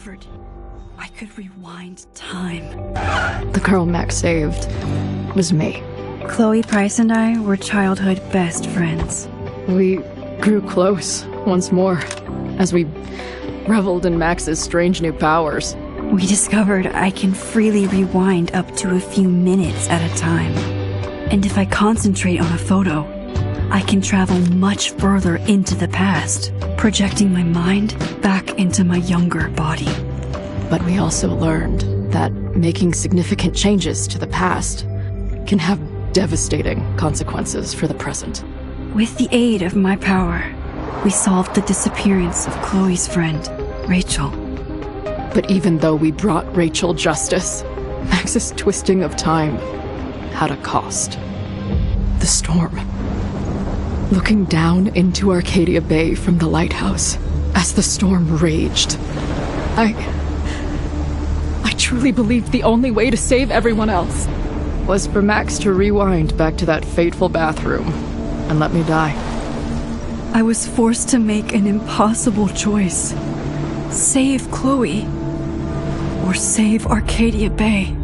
discovered I could rewind time. The girl Max saved was me. Chloe Price and I were childhood best friends. We grew close once more as we reveled in Max's strange new powers. We discovered I can freely rewind up to a few minutes at a time. And if I concentrate on a photo, I can travel much further into the past, projecting my mind back into my younger body. But we also learned that making significant changes to the past can have devastating consequences for the present. With the aid of my power, we solved the disappearance of Chloe's friend, Rachel. But even though we brought Rachel justice, Max's twisting of time had a cost. The storm. Looking down into Arcadia Bay from the lighthouse as the storm raged, I truly believed the only way to save everyone else was for Max to rewind back to that fateful bathroom and let me die. I was forced to make an impossible choice. Save Chloe, or save Arcadia Bay.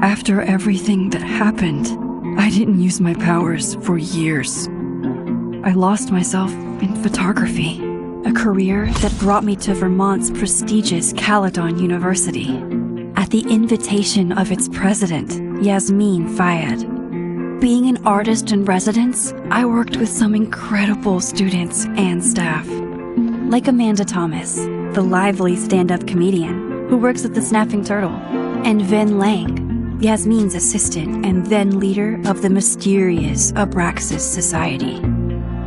After everything that happened, I didn't use my powers for years. I lost myself in photography, a career that brought me to Vermont's prestigious Caledon University, at the invitation of its president, Yasmin Fayed. Being an artist in residence, I worked with some incredible students and staff, like Amanda Thomas, the lively stand-up comedian who works at the Snapping Turtle, and Vin Lang, Yasmin's assistant and then leader of the mysterious Abraxas Society.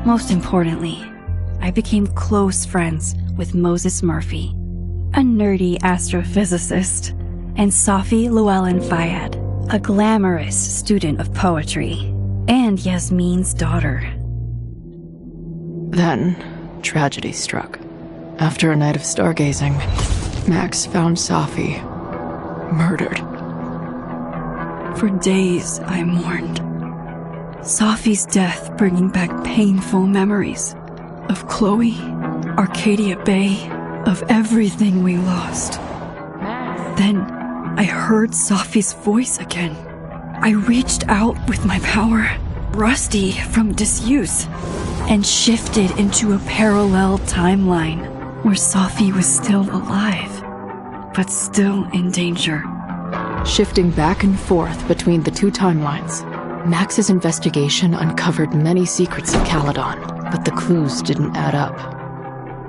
Most importantly, I became close friends with Moses Murphy, a nerdy astrophysicist, and Safi Llewellyn Fayed, a glamorous student of poetry, and Yasmin's daughter. Then, tragedy struck. After a night of stargazing, Max found Safi murdered. For days, I mourned. Safi's death bringing back painful memories of Chloe, Arcadia Bay, of everything we lost. Then, I heard Safi's voice again. I reached out with my power, rusty from disuse, and shifted into a parallel timeline where Safi was still alive, but still in danger. Shifting back and forth between the two timelines, Max's investigation uncovered many secrets of Caledon, but the clues didn't add up.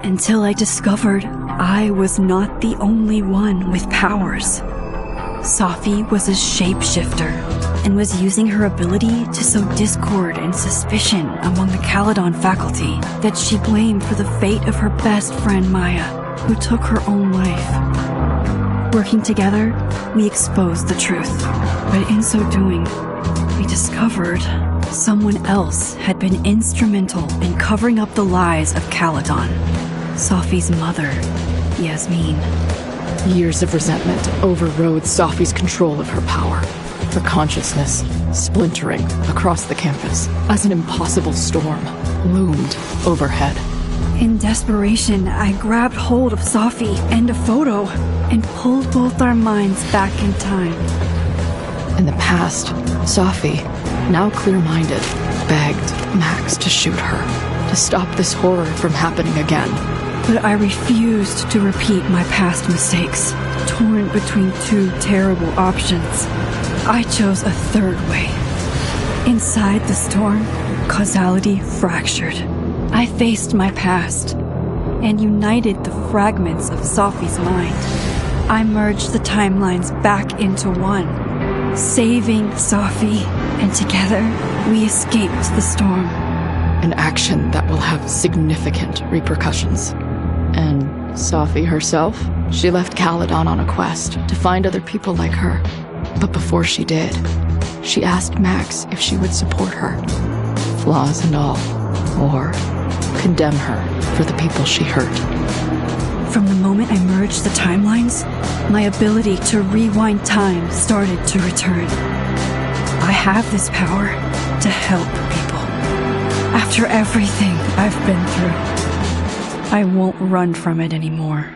Until I discovered I was not the only one with powers. Safi was a shapeshifter and was using her ability to sow discord and suspicion among the Caledon faculty that she blamed for the fate of her best friend Maya, who took her own life. Working together, we exposed the truth, but in so doing, we discovered someone else had been instrumental in covering up the lies of Caledon. Safi's mother, Yasmin. Years of resentment overrode Safi's control of her power, her consciousness splintering across the campus as an impossible storm loomed overhead. In desperation, I grabbed hold of Safi and a photo and pulled both our minds back in time. In the past, Safi, now clear-minded, begged Max to shoot her, to stop this horror from happening again. But I refused to repeat my past mistakes, torn between two terrible options. I chose a third way. Inside the storm, causality fractured. I faced my past and united the fragments of Safi's mind. I merged the timelines back into one, saving Safi, and together we escaped the storm. An action that will have significant repercussions. And Safi herself, she left Caledon on a quest to find other people like her. But before she did, she asked Max if she would support her, flaws and all, or condemn her for the people she hurt. From the moment I merged the timelines, my ability to rewind time started to return. I have this power to help people. After everything I've been through, I won't run from it anymore.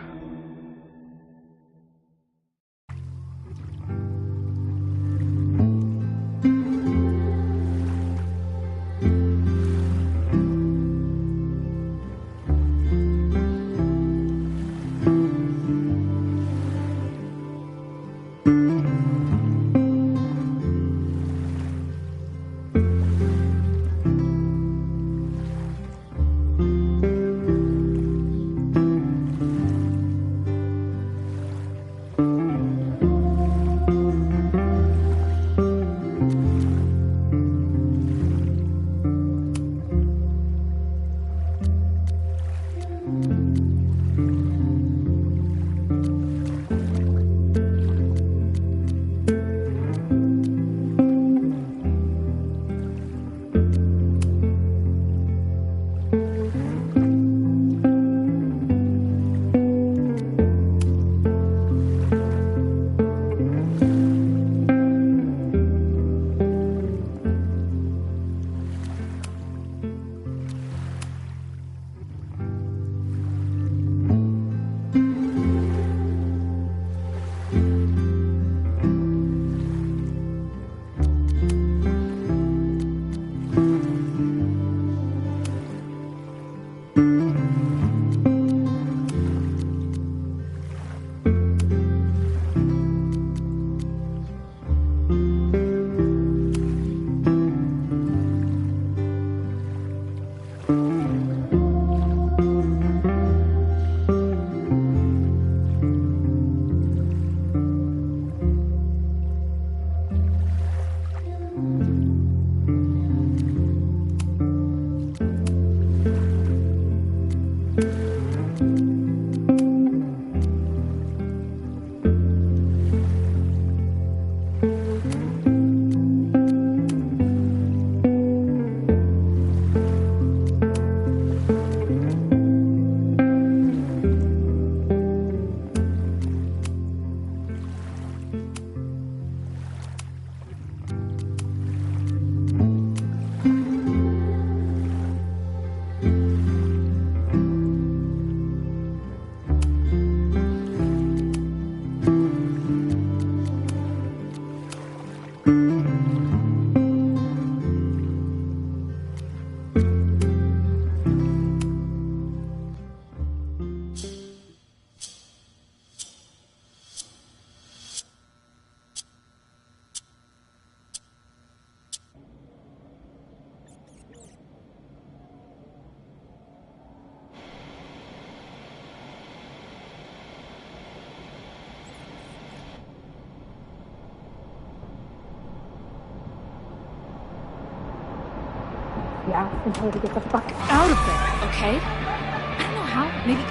And tell her to get the fuck out of there, okay? I don't know how. Maybe...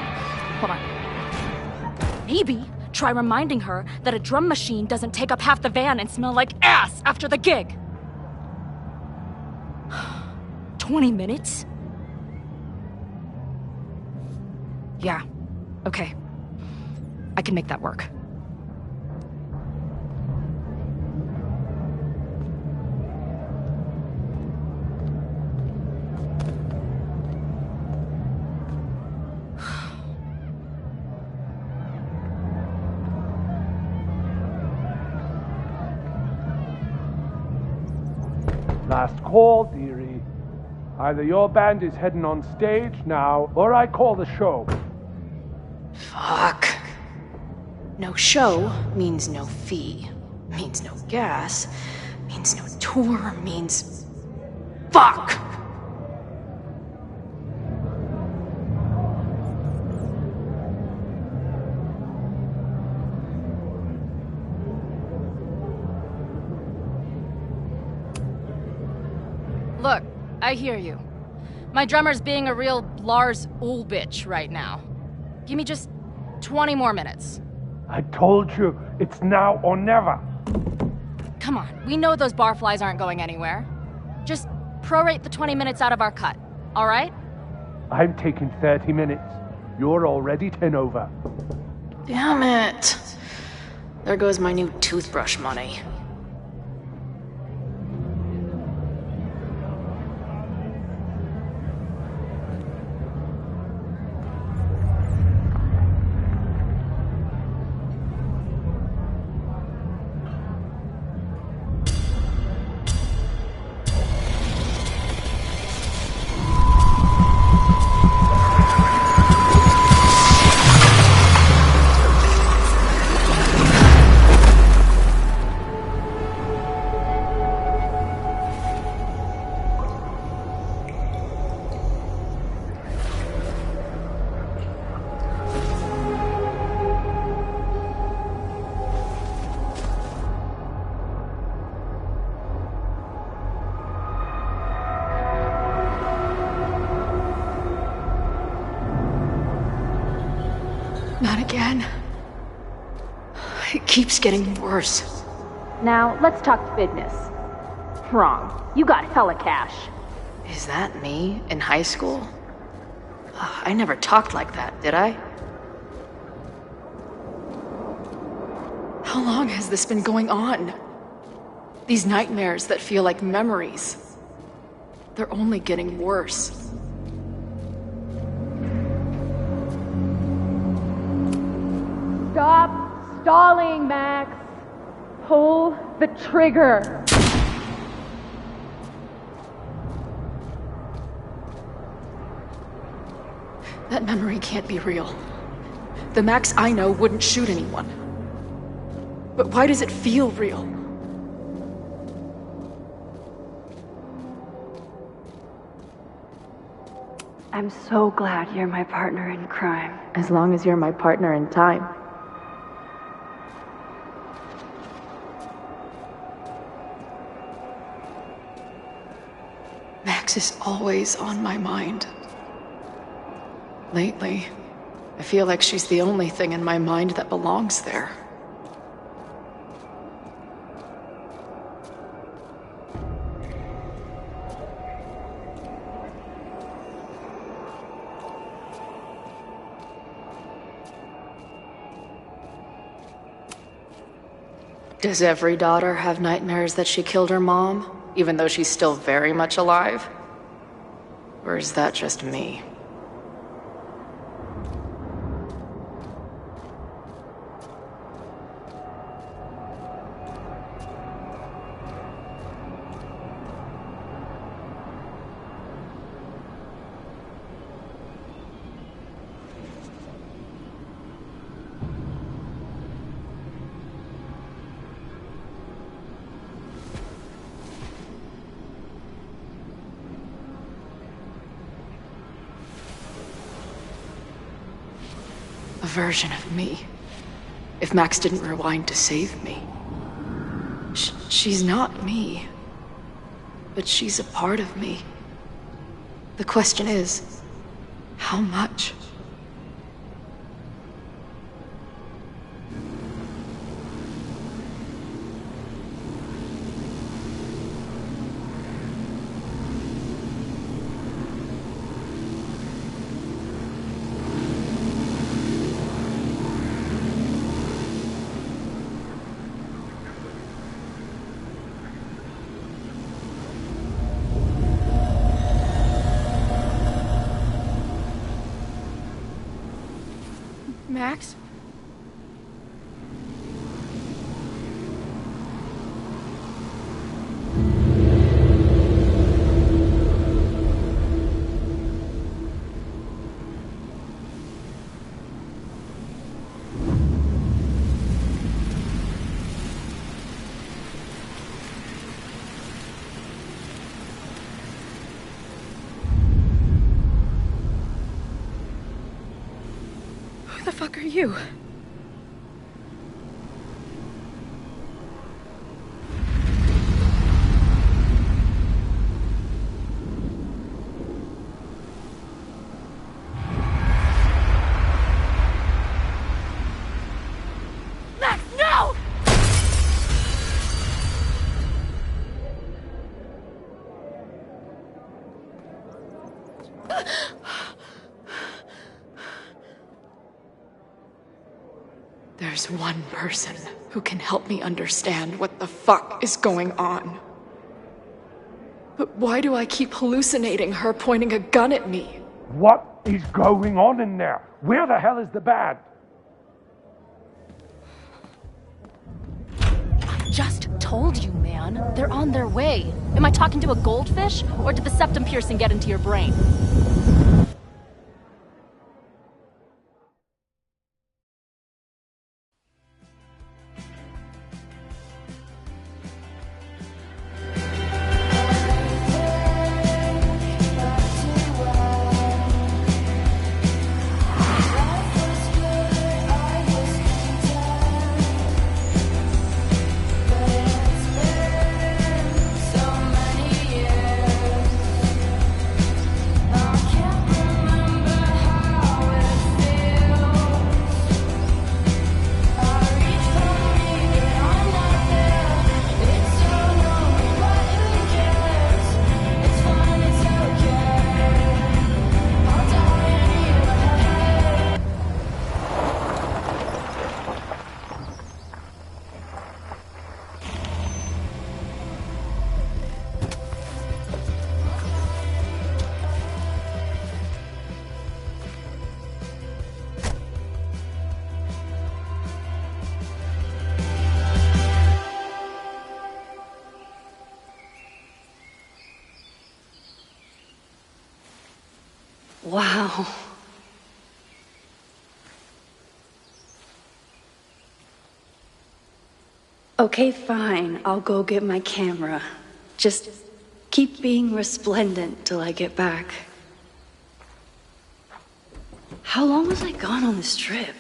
Hold on. Maybe try reminding her that a drum machine doesn't take up half the van and smell like ass after the gig. 20 minutes? Yeah. Okay. I can make that work. Last call, dearie. Either your band is heading on stage now, or I call the show. Fuck. No show means no fee. Means no gas. Means no tour. Means... Fuck! Look, I hear you. My drummer's being a real Lars Ulbich right now. Give me just 20 more minutes. I told you, it's now or never. Come on, we know those barflies aren't going anywhere. Just prorate the 20 minutes out of our cut, all right? I'm taking 30 minutes. You're already 10 over. Damn it. There goes my new toothbrush money. Not again. It keeps getting worse. Now, let's talk business. Wrong. You got hella cash. Is that me in high school? I never talked like that, did I? How long has this been going on? These nightmares that feel like memories. They're only getting worse. Stop stalling, Max. Pull the trigger. That memory can't be real. The Max I know wouldn't shoot anyone. But why does it feel real? I'm so glad you're my partner in crime. As long as you're my partner in time. Max is always on my mind. Lately, I feel like she's the only thing in my mind that belongs there. Does every daughter have nightmares that she killed her mom, even though she's still very much alive? Or is that just me? A version of me. If Max didn't rewind to save me. She's not me. But she's a part of me. The question is, how much? Max? Who the fuck are you? Max, no! There's one person who can help me understand what the fuck is going on. But why do I keep hallucinating her pointing a gun at me? What is going on in there? Where the hell is the band? I just told you, man. They're on their way. Am I talking to a goldfish, or did the septum piercing get into your brain? I can't Wow. Okay, fine. I'll go get my camera. Just keep being resplendent till I get back. How long was I gone on this trip?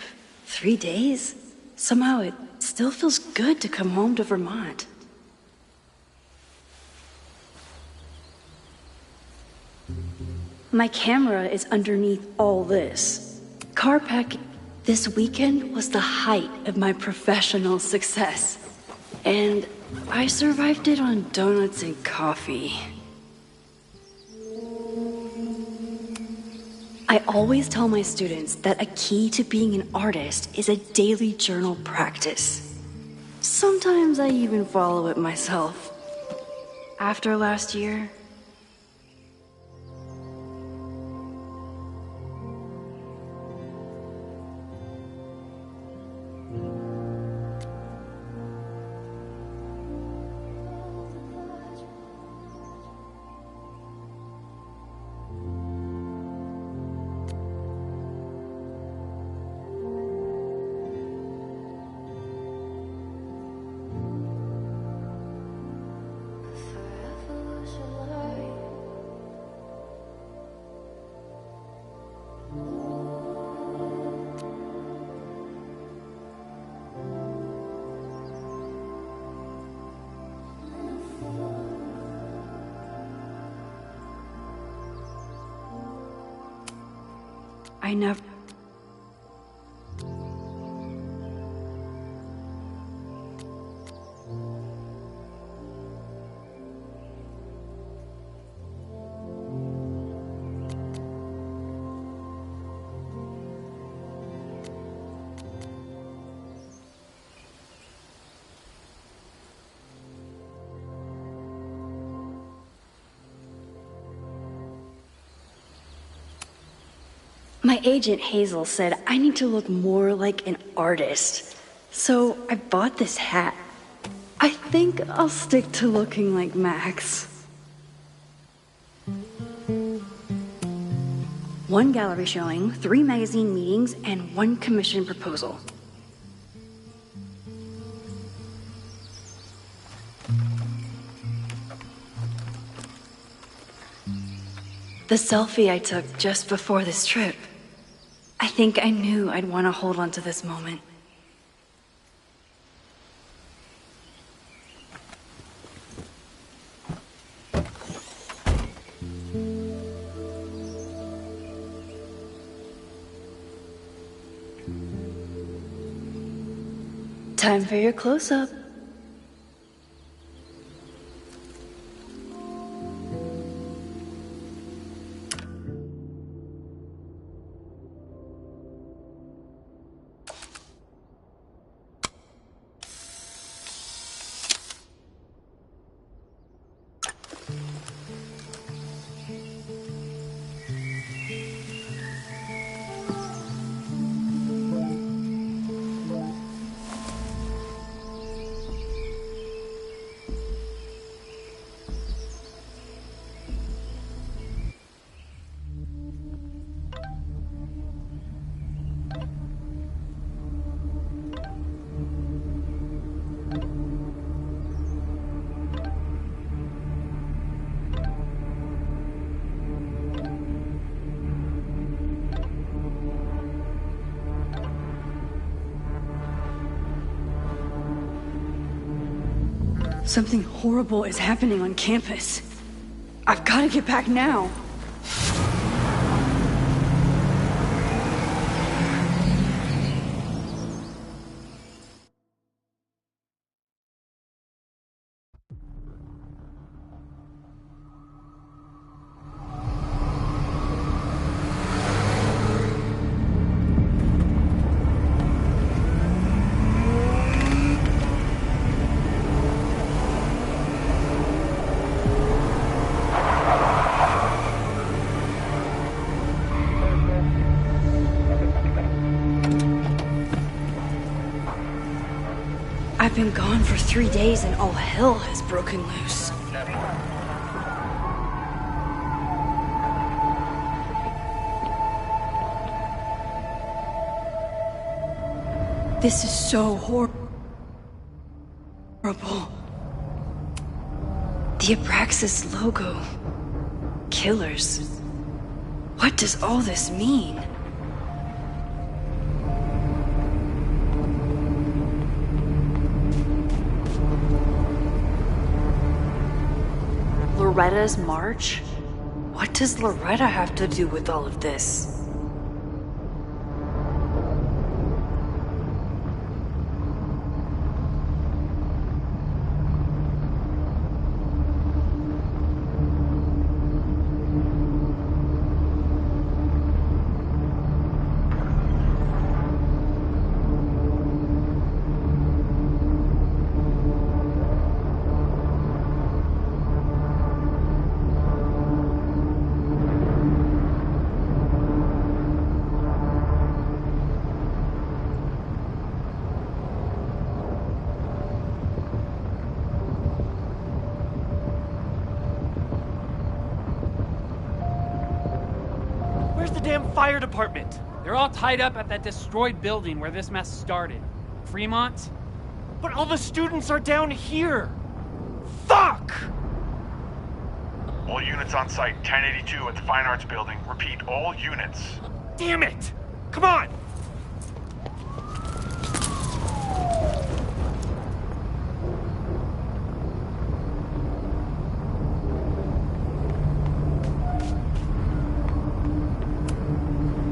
3 days? Somehow it still feels good to come home to Vermont. My camera is underneath all this. Car packing this weekend was the height of my professional success. And I survived it on donuts and coffee. I always tell my students that a key to being an artist is a daily journal practice. Sometimes I even follow it myself. After last year, I never... My agent Hazel said I need to look more like an artist. So I bought this hat. I think I'll stick to looking like Max. 1 gallery showing, 3 magazine meetings, and 1 commission proposal. The selfie I took just before this trip. I think I knew I'd want to hold on to this moment. Time for your close-up. Something horrible is happening on campus. I've got to get back now. I've been gone for 3 days and all hell has broken loose. This is so horrible. The Abraxas logo. Killers. What does all this mean? Loretta's march? What does Loretta have to do with all of this? Fire department. They're all tied up at that destroyed building where this mess started. Fremont? But all the students are down here. Fuck! All units on site, 1082 at the Fine Arts Building. Repeat, all units. Damn it! Come on!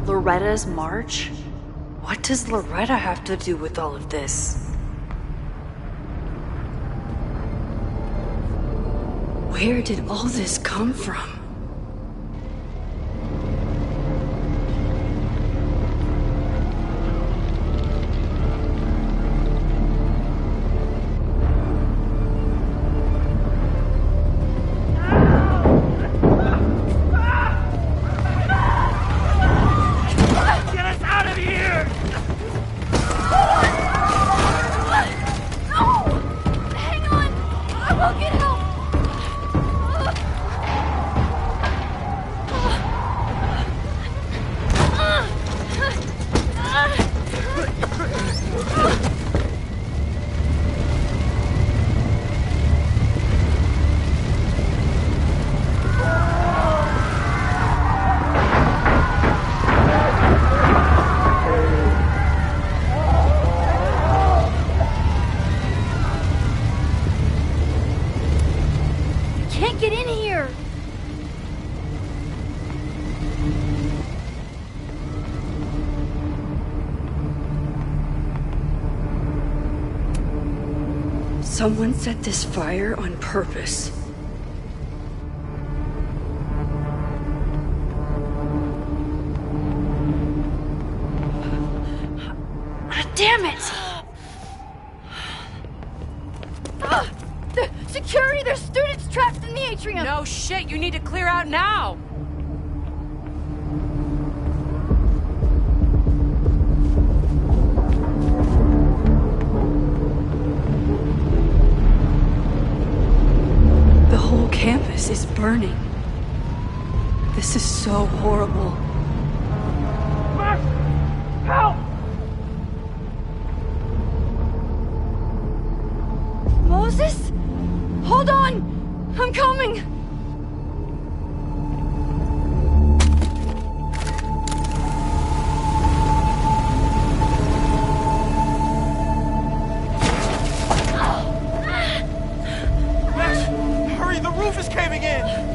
Loretta's march? What does Loretta have to do with all of this? Where did all this come from? Someone set this fire on purpose. Damn it! Security! There's students trapped in the atrium! No shit, you need to clear out now! The whole campus is burning. This is so horrible. Max! Help! Moses? Hold on! I'm coming! Max, hurry, the roof is caving in!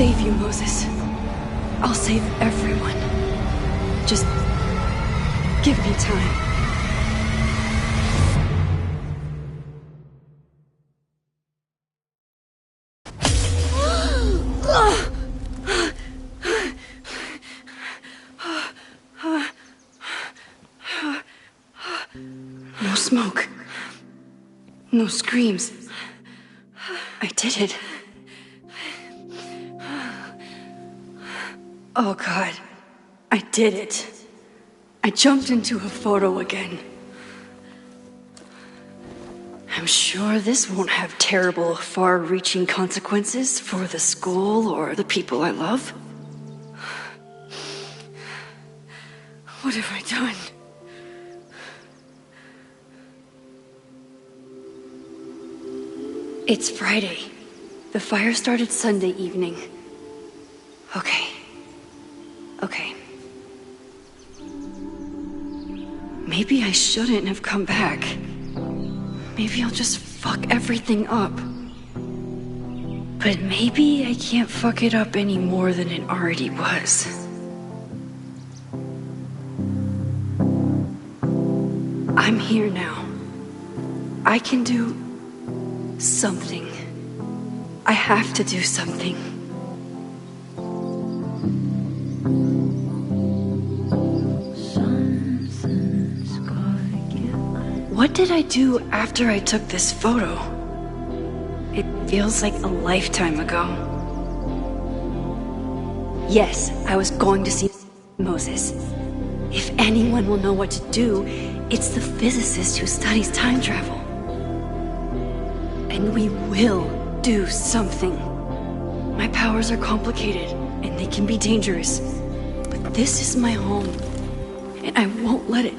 save you, Moses. I'll save everyone. Just give me time. No smoke. No screams. I did it. Oh God, I did it. I jumped into a photo again. I'm sure this won't have terrible, far-reaching consequences for the school or the people I love. What have I done? It's Friday. The fire started Sunday evening. Okay. Maybe I shouldn't have come back. Maybe I'll just fuck everything up. But maybe I can't fuck it up any more than it already was. I'm here now. I can do something. I have to do something. What did I do after I took this photo? It feels like a lifetime ago. Yes, I was going to see Moses. If anyone will know what to do, it's the physicist who studies time travel. And we will do something. My powers are complicated, and they can be dangerous. But this is my home, and I won't let it.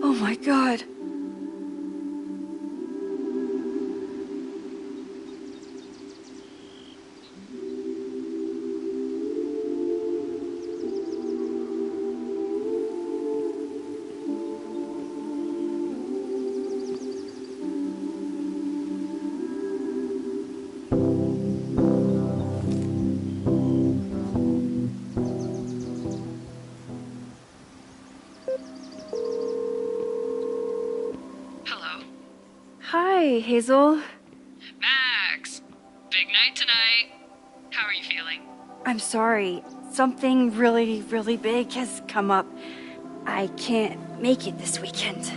Oh my God. Hi, Hazel. Max! Big night tonight. How are you feeling? I'm sorry. Something really, really big has come up. I can't make it this weekend.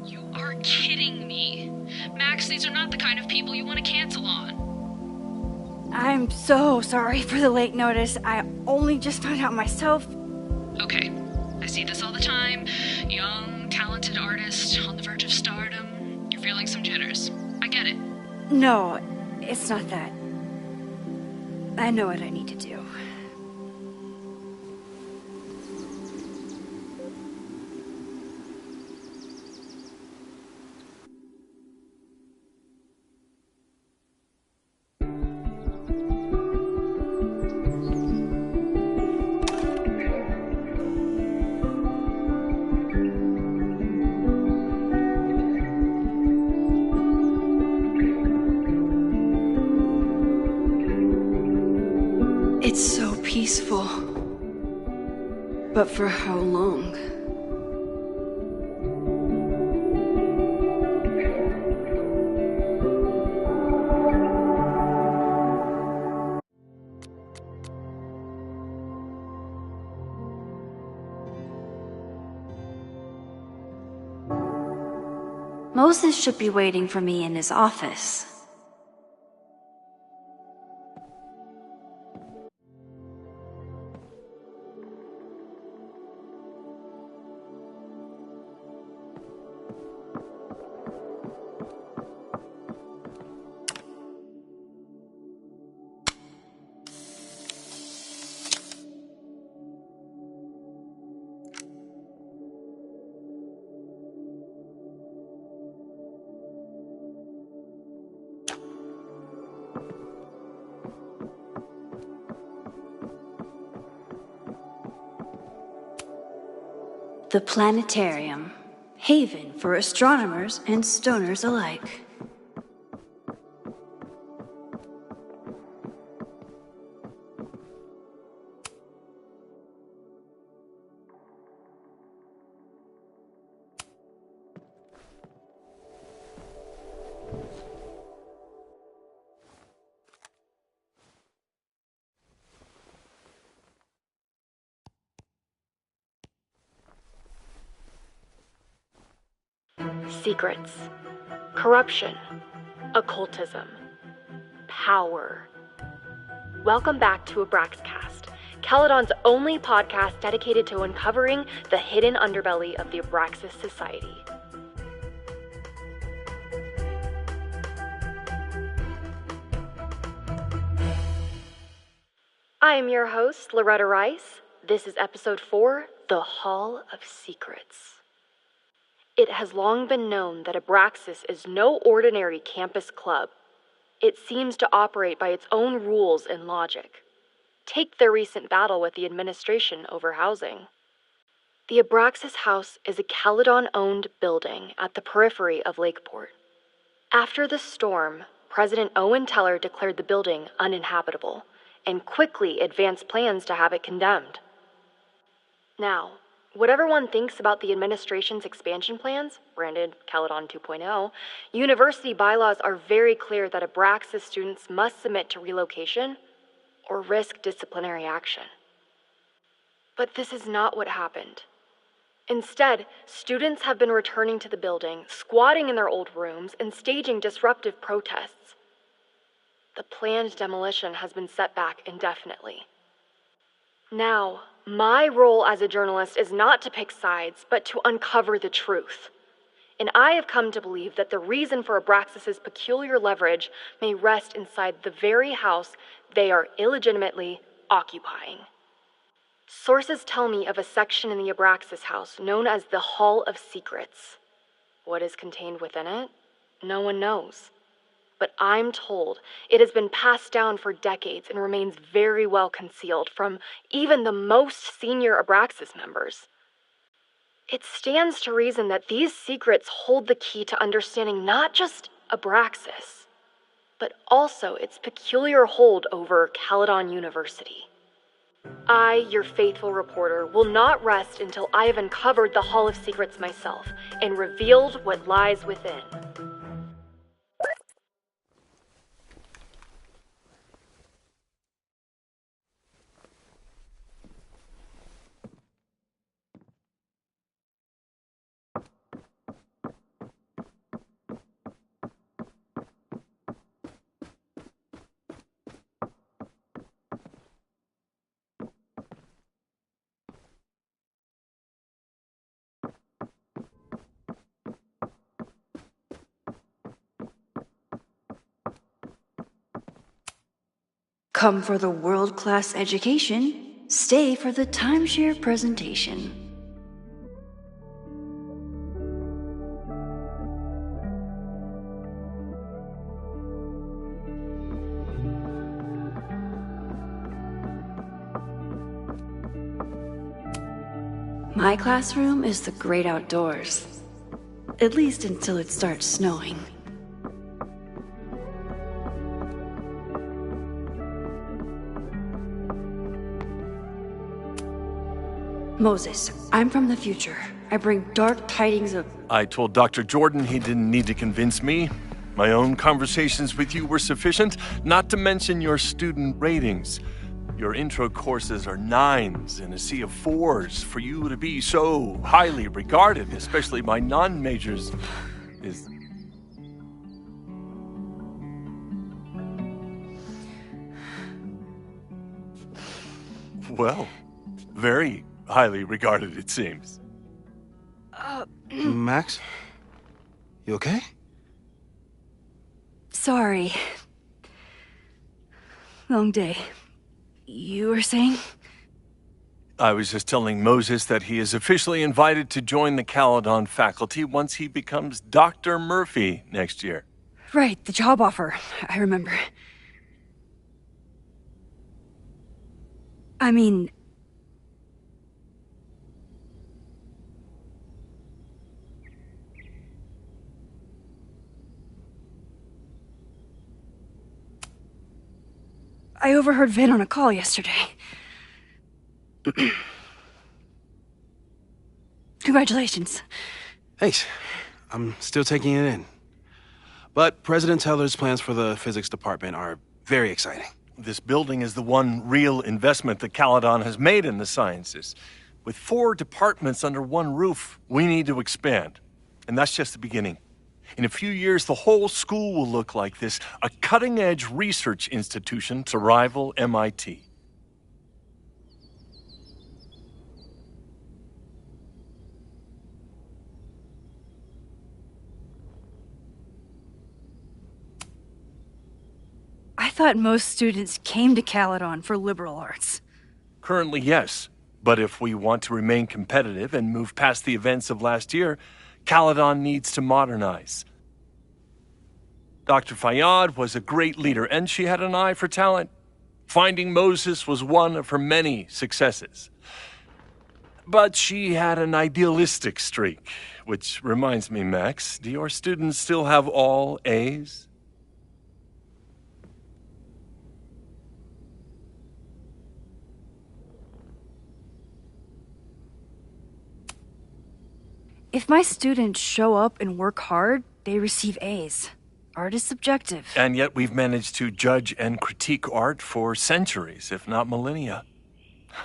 You are kidding me. Max, these are not the kind of people you want to cancel on. I'm so sorry for the late notice. I only just found out myself. Okay, I see this all the time. Young, talented artist on the verge of stardom. You're feeling some jitters. I get it. No, it's not that. I know what I need to do. It's so peaceful. But for how long? Moses should be waiting for me in his office. The planetarium, haven for astronomers and stoners alike. Secrets, corruption, occultism, power. Welcome back to Abraxcast, Caledon's only podcast dedicated to uncovering the hidden underbelly of the Abraxas Society. I am your host, Loretta Rice. This is episode 4, The Hall of Secrets. It has long been known that Abraxas is no ordinary campus club. It seems to operate by its own rules and logic. Take their recent battle with the administration over housing. The Abraxas House is a Caledon-owned building at the periphery of Lakeport. After the storm, President Owen Teller declared the building uninhabitable and quickly advanced plans to have it condemned. Now, whatever one thinks about the administration's expansion plans, branded Caledon 2.0, university bylaws are very clear that Abraxas students must submit to relocation or risk disciplinary action. But this is not what happened. Instead, students have been returning to the building, squatting in their old rooms, and staging disruptive protests. The planned demolition has been set back indefinitely. Now, my role as a journalist is not to pick sides, but to uncover the truth. And I have come to believe that the reason for Abraxas's peculiar leverage may rest inside the very house they are illegitimately occupying. Sources tell me of a section in the Abraxas house known as the Hall of Secrets. What is contained within it? No one knows. But I'm told it has been passed down for decades and remains very well concealed from even the most senior Abraxas members. It stands to reason that these secrets hold the key to understanding not just Abraxas, but also its peculiar hold over Caledon University. I, your faithful reporter, will not rest until I have uncovered the Hall of Secrets myself and revealed what lies within. Come for the world-class education, stay for the timeshare presentation. My classroom is the great outdoors. At least until it starts snowing. Moses, I'm from the future. I bring dark tidings of... I told Dr. Jordan he didn't need to convince me. My own conversations with you were sufficient, not to mention your student ratings. Your intro courses are 9s in a sea of 4s. For you to be so highly regarded, especially by non-majors, is... well, very highly regarded, it seems. Max? You okay? Sorry. Long day. You were saying? I was just telling Moses that he is officially invited to join the Caledon faculty once he becomes Dr. Murphy next year. Right, the job offer. I remember. I mean... I overheard Vin on a call yesterday. Congratulations. Thanks. I'm still taking it in. But President Teller's plans for the physics department are very exciting. This building is the one real investment that Caledon has made in the sciences. With 4 departments under one roof, we need to expand. And that's just the beginning. In a few years, the whole school will look like this, a cutting-edge research institution to rival MIT. I thought most students came to Caledon for liberal arts. Currently, yes. But if we want to remain competitive and move past the events of last year, Caledon needs to modernize. Dr. Fayyad was a great leader, and she had an eye for talent. Finding Moses was one of her many successes. But she had an idealistic streak, which reminds me, Max, do your students still have all A's? If my students show up and work hard, they receive A's. Art is subjective. And yet we've managed to judge and critique art for centuries, if not millennia.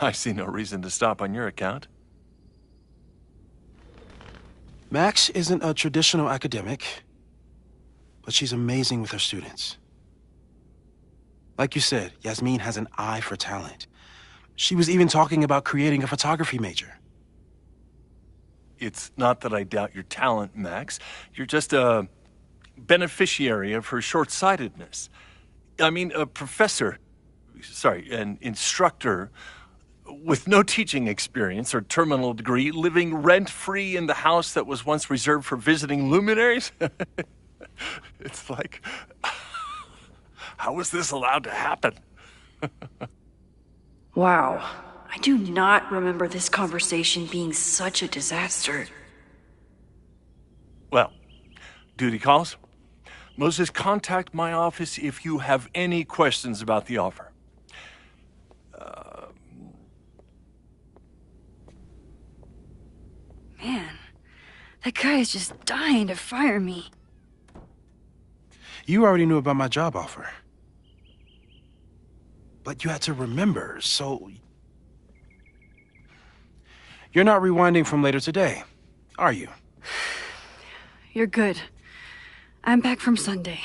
I see no reason to stop on your account. Max isn't a traditional academic, but she's amazing with her students. Like you said, Yasmin has an eye for talent. She was even talking about creating a photography major. It's not that I doubt your talent, Max. You're just a beneficiary of her short-sightedness. I mean, an instructor with no teaching experience or terminal degree, living rent-free in the house that was once reserved for visiting luminaries? It's like, how was this allowed to happen? Wow. I do not remember this conversation being such a disaster. Well, duty calls. Moses, contact my office if you have any questions about the offer. Man, that guy is just dying to fire me. You already knew about my job offer. But you had to remember, so... You're not rewinding from later today, are you? You're good. I'm back from Sunday.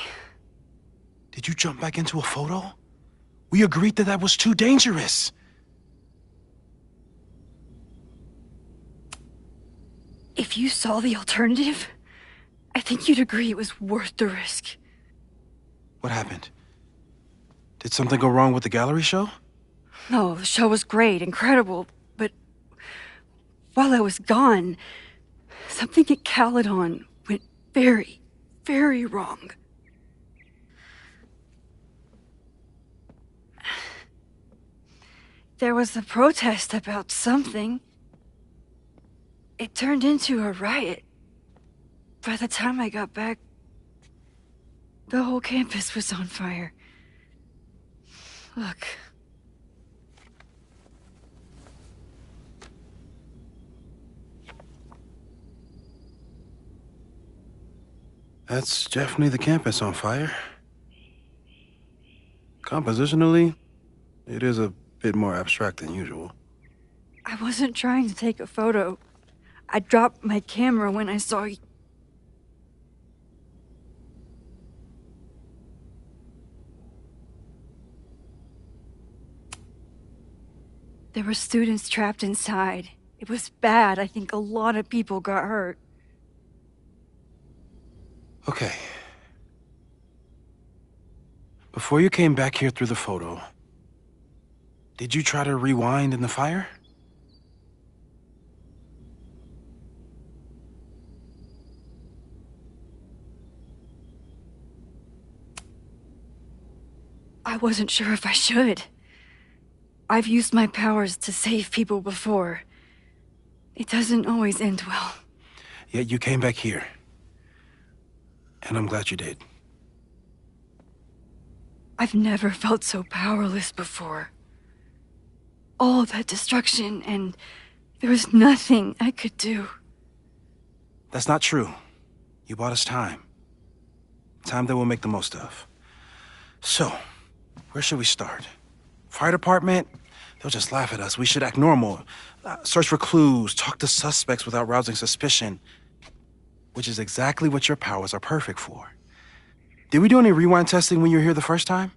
Did you jump back into a photo? We agreed that that was too dangerous. If you saw the alternative, I think you'd agree it was worth the risk. What happened? Did something go wrong with the gallery show? No, the show was great, incredible, but while I was gone, something at Caledon went very, very wrong. There was a protest about something. It turned into a riot. By the time I got back, the whole campus was on fire. Look. That's definitely the campus on fire. Compositionally, it is a bit more abstract than usual. I wasn't trying to take a photo. I dropped my camera when I saw you. There were students trapped inside. It was bad. I think a lot of people got hurt. Okay. Before you came back here through the photo, did you try to rewind in the fire? I wasn't sure if I should. I've used my powers to save people before. It doesn't always end well. Yet you came back here. And I'm glad you did. I've never felt so powerless before. All that destruction, and there was nothing I could do. That's not true. You bought us time. Time that we'll make the most of. So, where should we start? Fire department? They'll just laugh at us. We should act normal. Search for clues, talk to suspects without rousing suspicion. Which is exactly what your powers are perfect for. Did we do any rewind testing when you were here the first time?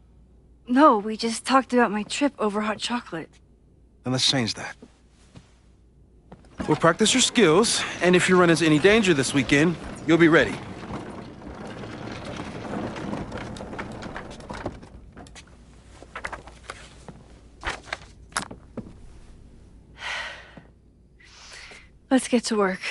No, we just talked about my trip over hot chocolate. Then let's change that. We'll practice your skills, and if you run into any danger this weekend, you'll be ready. Let's get to work.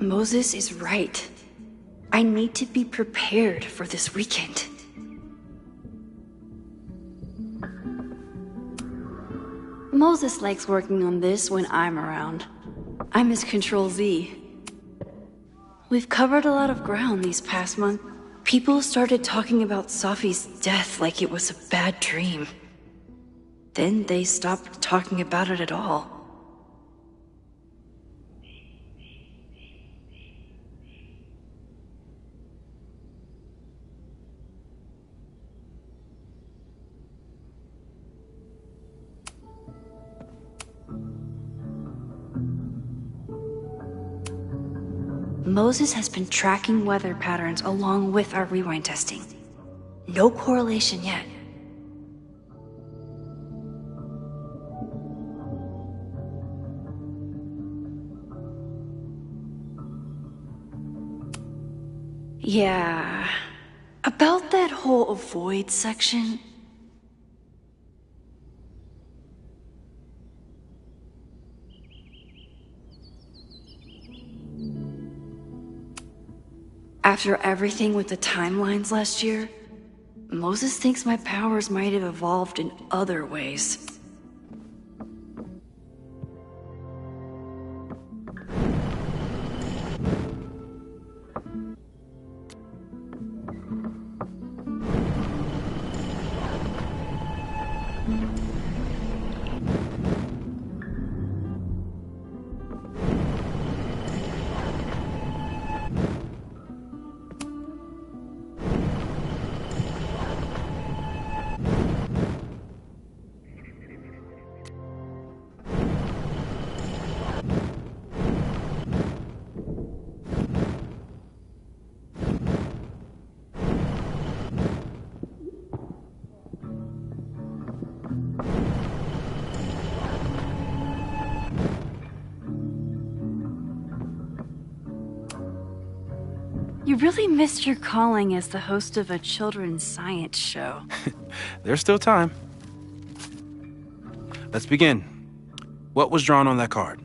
Moses is right. I need to be prepared for this weekend. Moses likes working on this when I'm around. I'm his Control Z. We've covered a lot of ground these past months. People started talking about Safi's death like it was a bad dream. Then they stopped talking about it at all. Moses has been tracking weather patterns along with our rewind testing. No correlation yet. Yeah, about that whole avoid section. After everything with the timelines last year, Moses thinks my powers might have evolved in other ways. You really missed your calling as the host of a children's science show. There's still time. Let's begin. What was drawn on that card?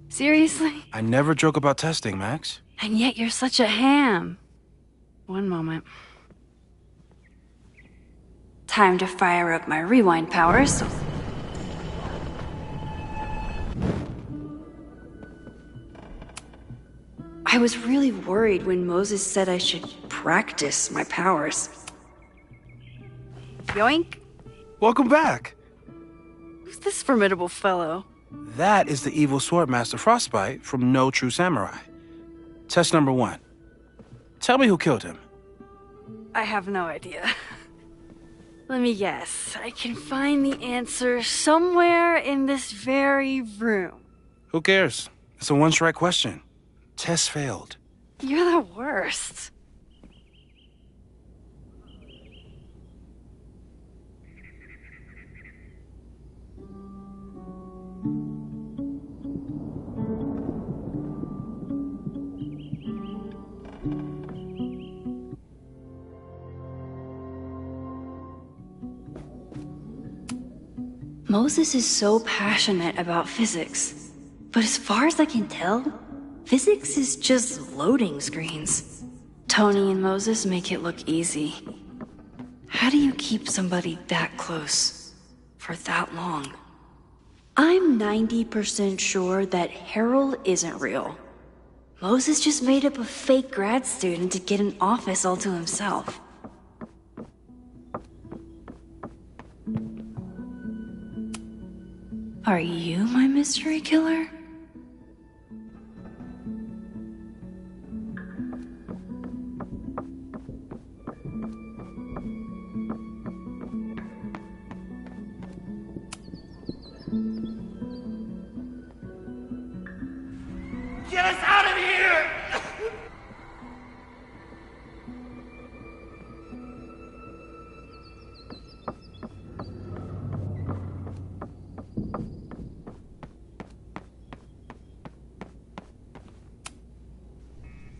Seriously? I never joke about testing, Max. And yet you're such a ham. One moment. Time to fire up my rewind powers. I was really worried when Moses said I should practice my powers. Yoink! Welcome back. Who's this formidable fellow? That is the evil Swordmaster Frostbite from No True Samurai. Test number 1. Tell me who killed him. I have no idea. Let me guess. I can find the answer somewhere in this very room. Who cares? It's a one-strike question. Test failed. You're the worst. Moses is so passionate about physics, but as far as I can tell, physics is just loading screens. Tony and Moses make it look easy. How do you keep somebody that close for that long? I'm 90% sure that Harold isn't real. Moses just made up a fake grad student to get an office all to himself. Are you my mystery killer? Get us out of here!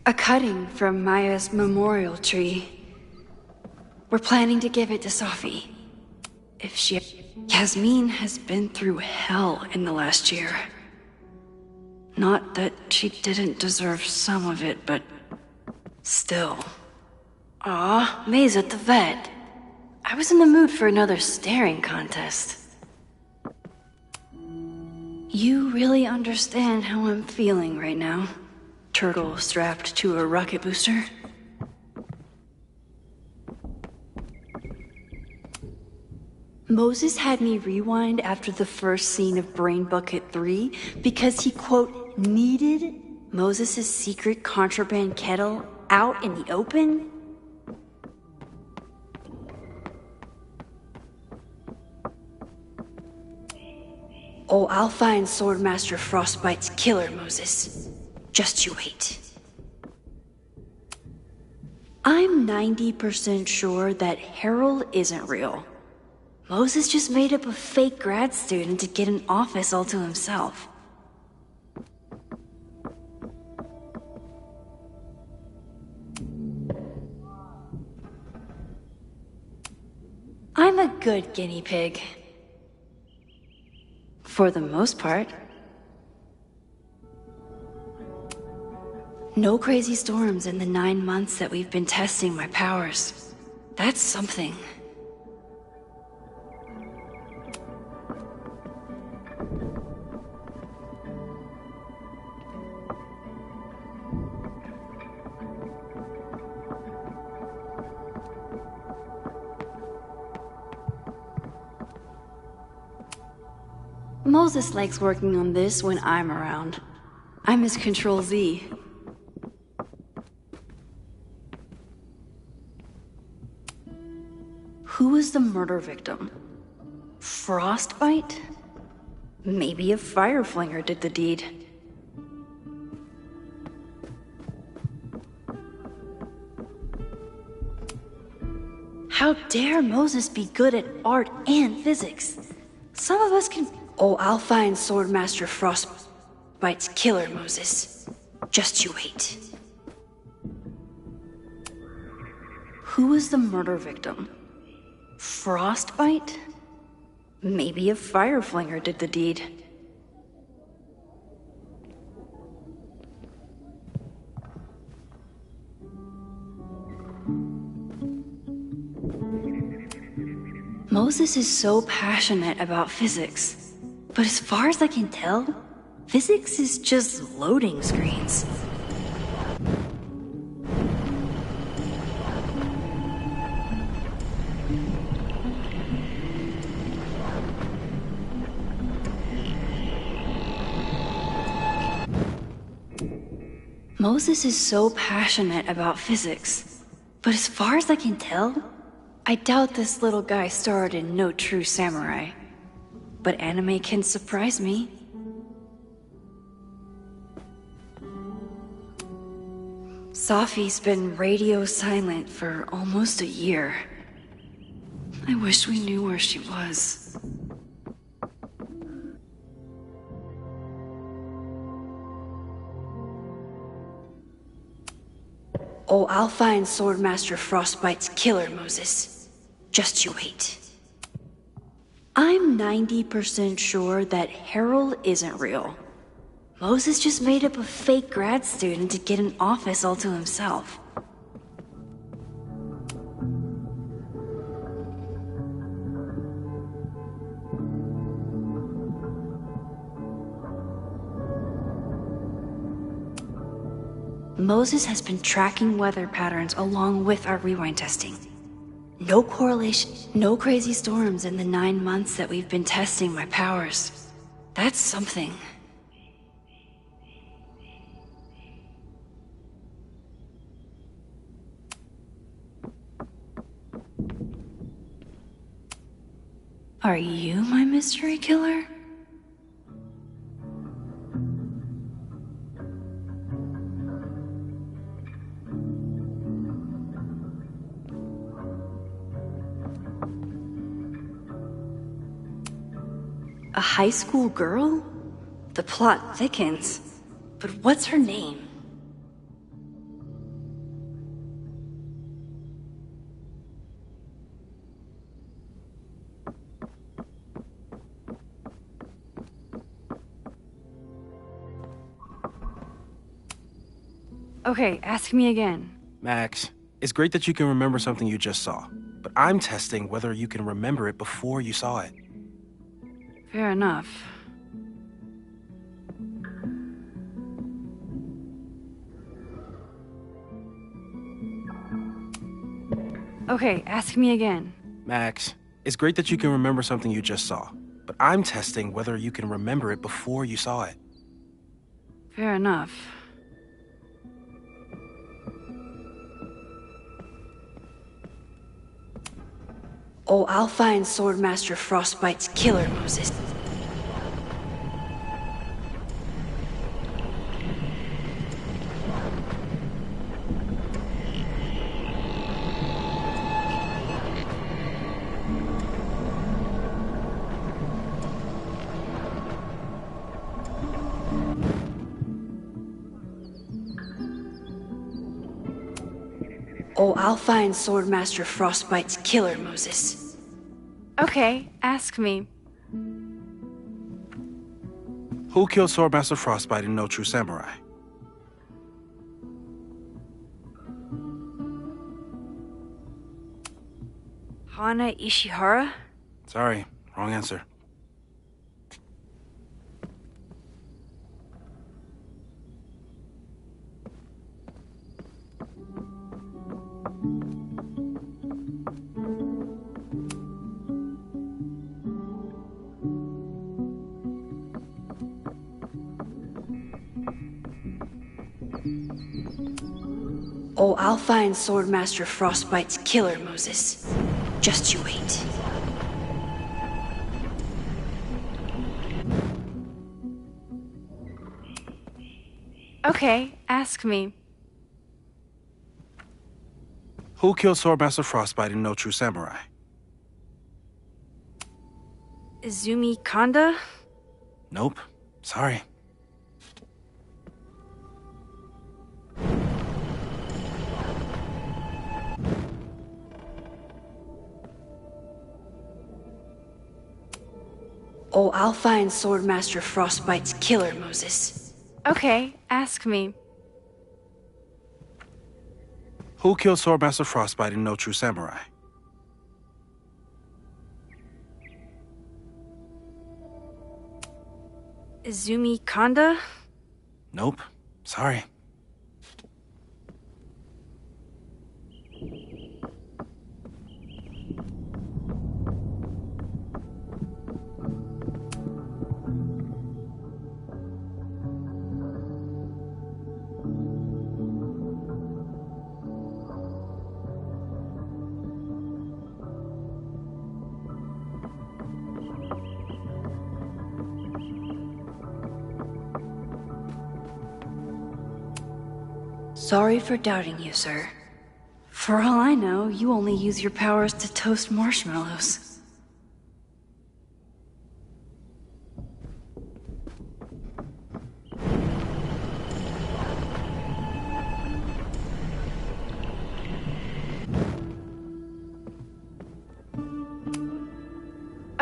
A cutting from Maya's memorial tree. We're planning to give it to Safi. If she... Yasmin has been through hell in the last year. Not that she didn't deserve some of it, but... still. Aw, May's at the vet. I was in the mood for another staring contest. You really understand how I'm feeling right now? Turtle strapped to a rocket booster? Moses had me rewind after the first scene of Brain Bucket 3 because he, quote, needed Moses' secret contraband kettle out in the open? Oh, I'll find Swordmaster Frostbite's killer, Moses. Just you wait. I'm 90% sure that Harold isn't real. Moses just made up a fake grad student to get an office all to himself. I'm a good guinea pig. For the most part. No crazy storms in the 9 months that we've been testing my powers. That's something. Moses likes working on this when I'm around. I'm his Control-Z. Who was the murder victim? Frostbite? Maybe a fireflinger did the deed. How dare Moses be good at art and physics? Some of us can... Oh, I'll find Swordmaster Frostbite's killer, Moses. Just you wait. Who was the murder victim? Frostbite? Maybe a fireflinger did the deed. Moses is so passionate about physics. But as far as I can tell, physics is just loading screens. Moses is so passionate about physics. But as far as I can tell, I doubt this little guy starred in No True Samurai. But anime can surprise me. Safi's been radio silent for almost a year. I wish we knew where she was. Oh, I'll find Swordmaster Frostbite's killer, Moses. Just you wait. I'm 90% sure that Harold isn't real. Moses just made up a fake grad student to get an office all to himself. Moses has been tracking weather patterns along with our rewind testing. No correlation, no crazy storms in the 9 months that we've been testing my powers. That's something. Are you my mystery killer? A high school girl? The plot thickens. But what's her name? Okay, ask me again. Max, it's great that you can remember something you just saw, but I'm testing whether you can remember it before you saw it. Fair enough. Okay, ask me again. Max, it's great that you can remember something you just saw, but I'm testing whether you can remember it before you saw it. Fair enough. Oh, I'll find Swordmaster Frostbite's killer, Moses. Oh, I'll find Swordmaster Frostbite's killer, Moses. Okay, ask me. Who killed Swordmaster Frostbite in No True Samurai? Hana Ishihara? Sorry, wrong answer. Oh, I'll find Swordmaster Frostbite's killer, Moses. Just you wait. Okay, ask me. Who killed Swordmaster Frostbite in No True Samurai? Izumi Kanda? Nope. Sorry. Oh, I'll find Swordmaster Frostbite's killer, Moses. Okay, ask me. Who killed Swordmaster Frostbite in No True Samurai? Izumi Kanda? Nope. Sorry. Sorry for doubting you, sir. For all I know, you only use your powers to toast marshmallows.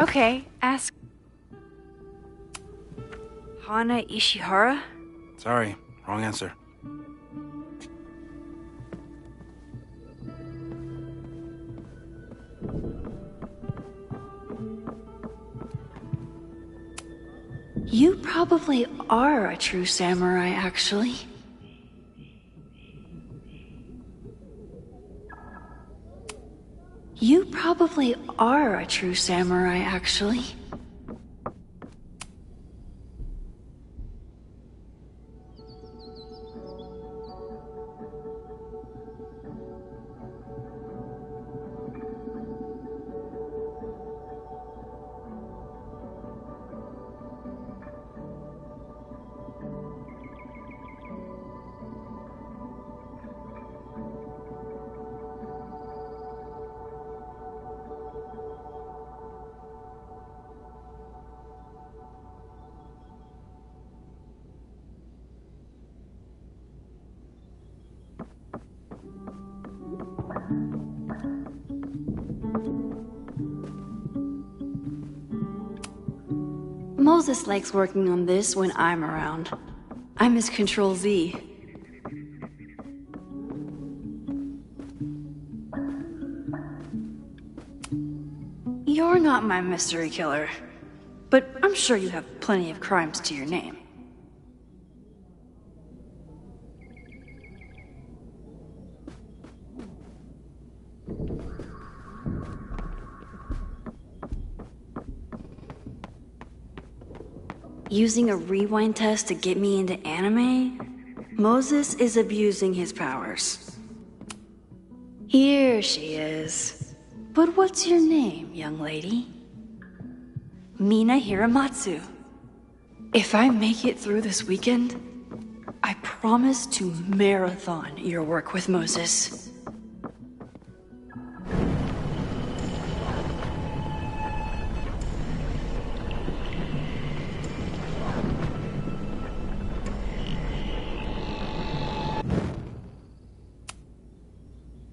Okay, ask... Hana Ishihara? Sorry, wrong answer. You probably are a true samurai, actually. You probably are a true samurai, actually. Moses likes working on this when I'm around. I'm his Control-Z. You're not my mystery killer, but I'm sure you have plenty of crimes to your name. Using a rewind test to get me into anime? Moses is abusing his powers. Here she is. But what's your name, young lady? Mina Hiramatsu. If I make it through this weekend, I promise to marathon your work with Moses.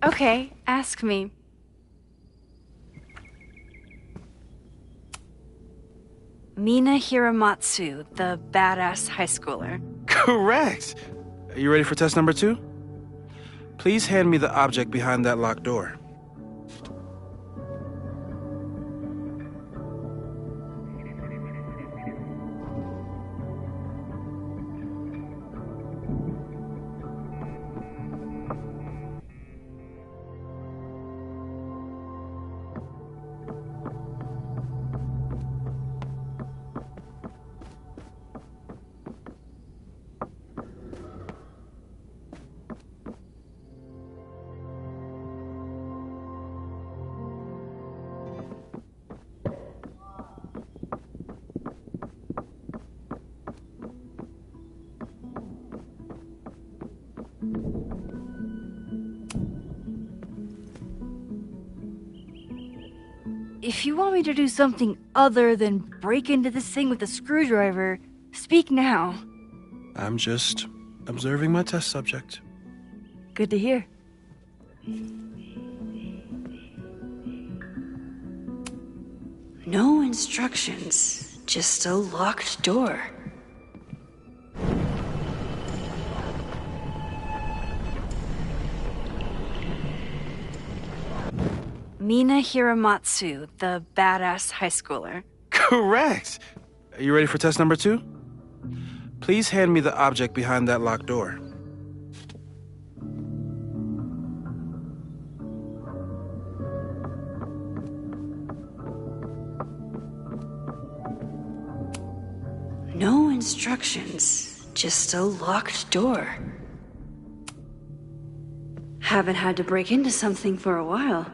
Okay, ask me. Mina Hiramatsu, the badass high schooler. Correct! Are you ready for test number 2? Please hand me the object behind that locked door. If you want me to do something other than break into this thing with a screwdriver, speak now. I'm just observing my test subject. Good to hear. No instructions, just a locked door. Mina Hiramatsu, the badass high schooler. Correct! Are you ready for test number 2? Please hand me the object behind that locked door. No instructions, just a locked door. Haven't had to break into something for a while.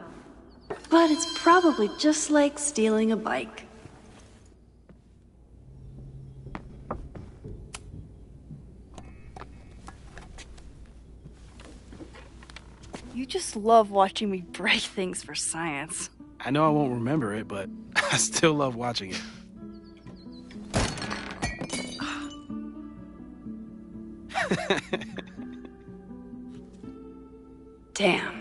But it's probably just like stealing a bike. You just love watching me break things for science. I know I won't remember it, but I still love watching it. Damn.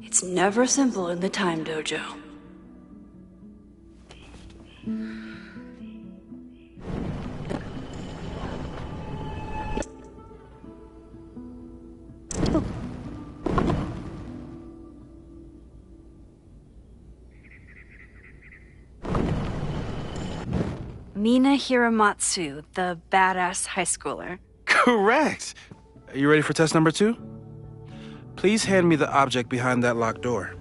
It's never simple in the time dojo. Mina Hiramatsu, the badass high schooler. Correct! Are you ready for test number 2? Please hand me the object behind that locked door.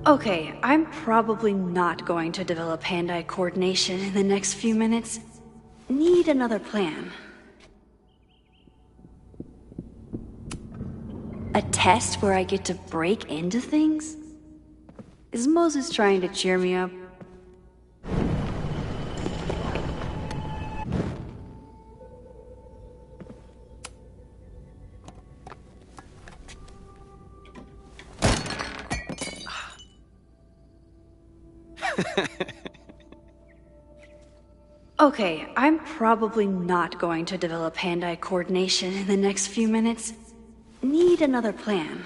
Okay, I'm probably not going to develop hand-eye coordination in the next few minutes. Need another plan. A test where I get to break into things? Is Moses trying to cheer me up? Okay, I'm probably not going to develop hand-eye coordination in the next few minutes. Need another plan.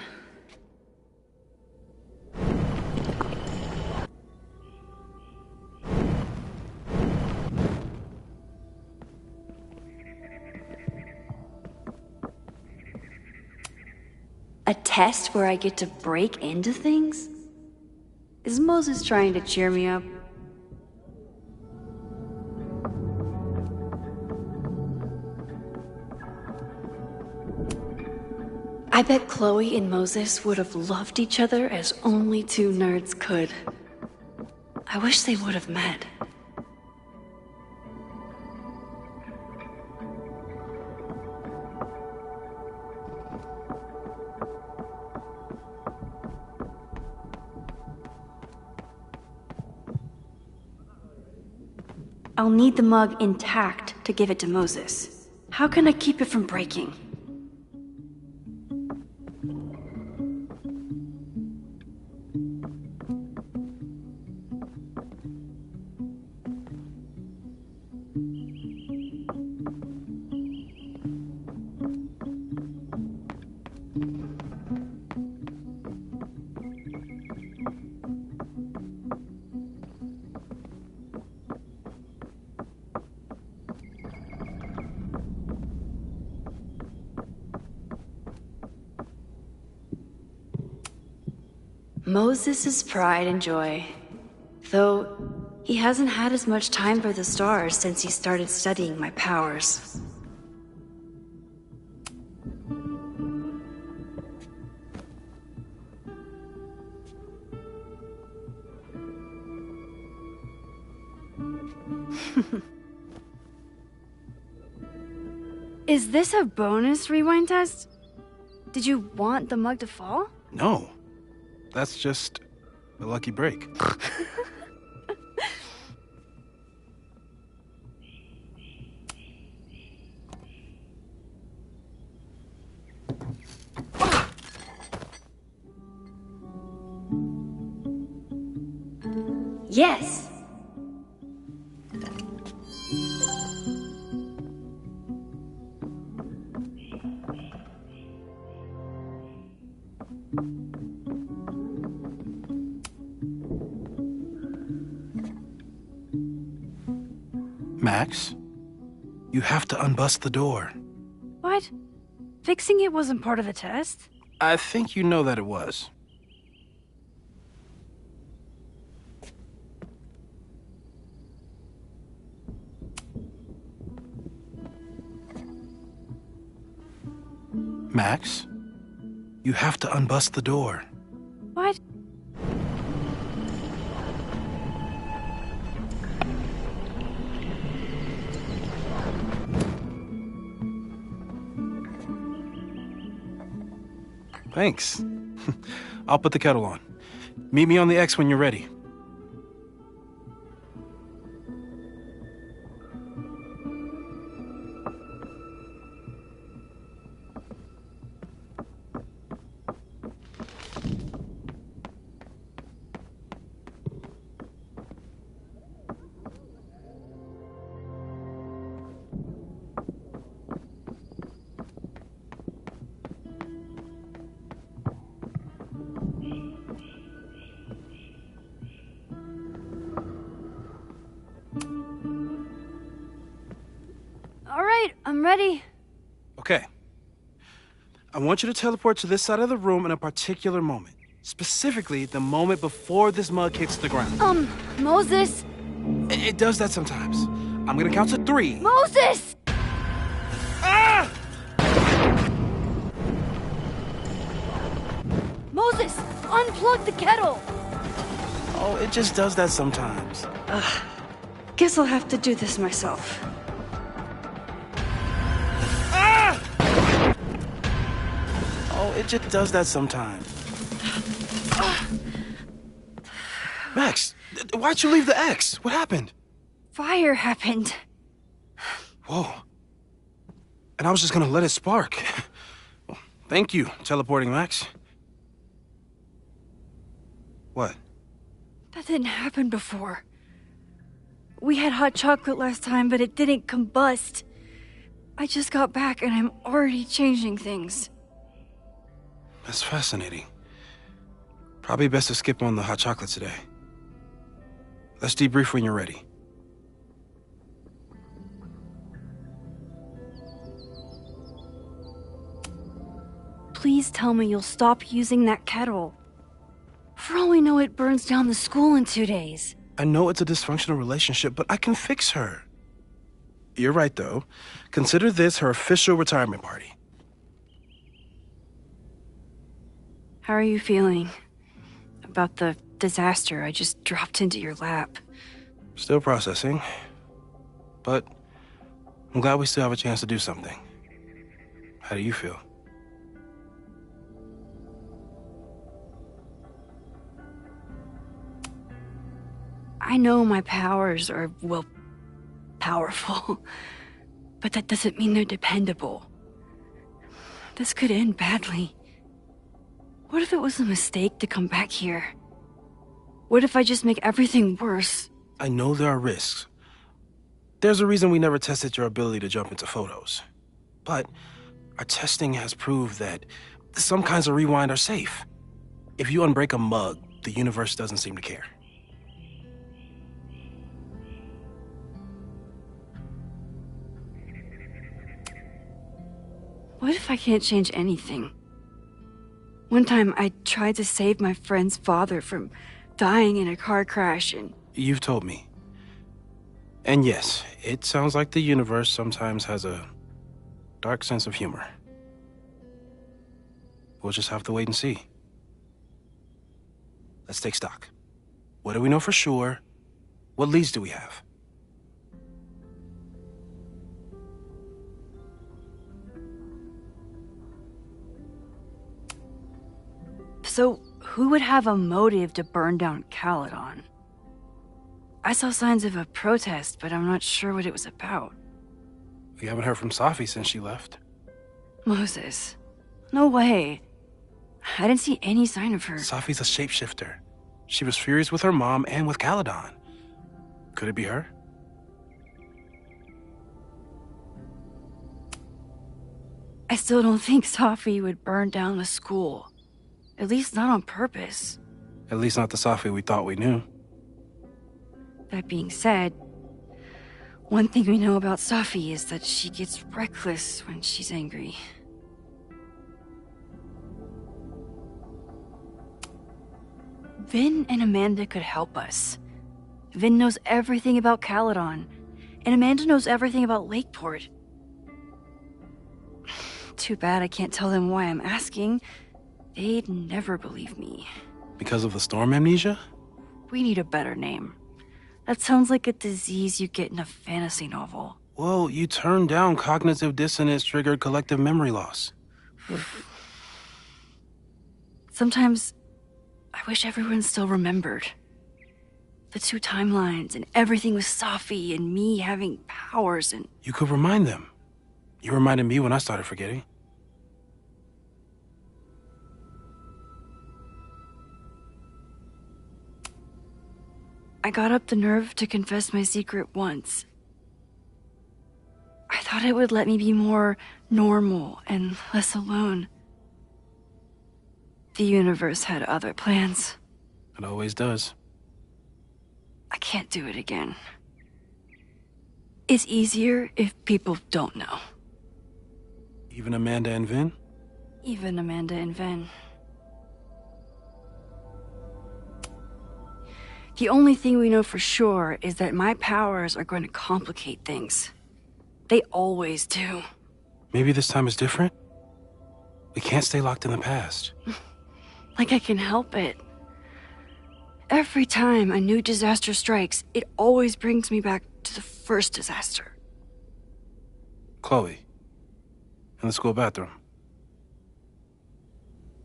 A test where I get to break into things? Is Moses trying to cheer me up? I bet Chloe and Moses would have loved each other as only two nerds could. I wish they would have met. I'll need the mug intact to give it to Moses. How can I keep it from breaking? Moses' pride and joy. Though, he hasn't had as much time for the stars since he started studying my powers. Is this a bonus rewind test? Did you want the mug to fall? No. That's just a lucky break. Yes! Max, you have to unbust the door. What? Fixing it wasn't part of the test? I think you know that it was. Max, you have to unbust the door. What? Thanks. I'll put the kettle on. Meet me on the X when you're ready. I'm ready. Okay. I want you to teleport to this side of the room in a particular moment. Specifically, the moment before this mug hits the ground. Moses! It does that sometimes. I'm gonna count to 3. Moses! Ah! Moses, unplug the kettle! Oh, it just does that sometimes. Guess I'll have to do this myself. Oh, it just does that sometimes. Max, why'd you leave the X? What happened? Fire happened. Whoa. And I was just gonna let it spark. Well, thank you, teleporting Max. What? That didn't happen before. We had hot chocolate last time, but it didn't combust. I just got back and I'm already changing things. That's fascinating. Probably best to skip on the hot chocolate today. Let's debrief when you're ready. Please tell me you'll stop using that kettle. For all we know, it burns down the school in 2 days. I know it's a dysfunctional relationship, but I can fix her. You're right, though. Consider this her official retirement party. How are you feeling about the disaster I just dropped into your lap? Still processing. But I'm glad we still have a chance to do something. How do you feel? I know my powers are, well, powerful. But that doesn't mean they're dependable. This could end badly. What if it was a mistake to come back here? What if I just make everything worse? I know there are risks. There's a reason we never tested your ability to jump into photos. But our testing has proved that some kinds of rewind are safe. If you unbreak a mug, the universe doesn't seem to care. What if I can't change anything? One time I tried to save my friend's father from dying in a car crash and... You've told me. And yes, it sounds like the universe sometimes has a dark sense of humor. We'll just have to wait and see. Let's take stock. What do we know for sure? What leads do we have? So, who would have a motive to burn down Caledon? I saw signs of a protest, but I'm not sure what it was about. We haven't heard from Safi since she left. Moses. No way. I didn't see any sign of her. Safi's a shapeshifter. She was furious with her mom and with Caledon. Could it be her? I still don't think Safi would burn down the school. At least not on purpose. At least not the Safi we thought we knew. That being said, one thing we know about Safi is that she gets reckless when she's angry. Vin and Amanda could help us. Vin knows everything about Caledon, and Amanda knows everything about Lakeport. Too bad I can't tell them why I'm asking. They'd never believe me. Because of the storm amnesia? We need a better name. That sounds like a disease you get in a fantasy novel. Well, you turned down cognitive dissonance triggered collective memory loss. Sometimes, I wish everyone still remembered. The 2 timelines and everything with Safi and me having powers and... You could remind them. You reminded me when I started forgetting. I got up the nerve to confess my secret once. I thought it would let me be more normal and less alone. The universe had other plans. It always does. I can't do it again. It's easier if people don't know. Even Amanda and Vin? Even Amanda and Vin. The only thing we know for sure is that my powers are going to complicate things. They always do. Maybe this time is different? We can't stay locked in the past. Like I can help it. Every time a new disaster strikes, it always brings me back to the first disaster. Chloe, in the school bathroom.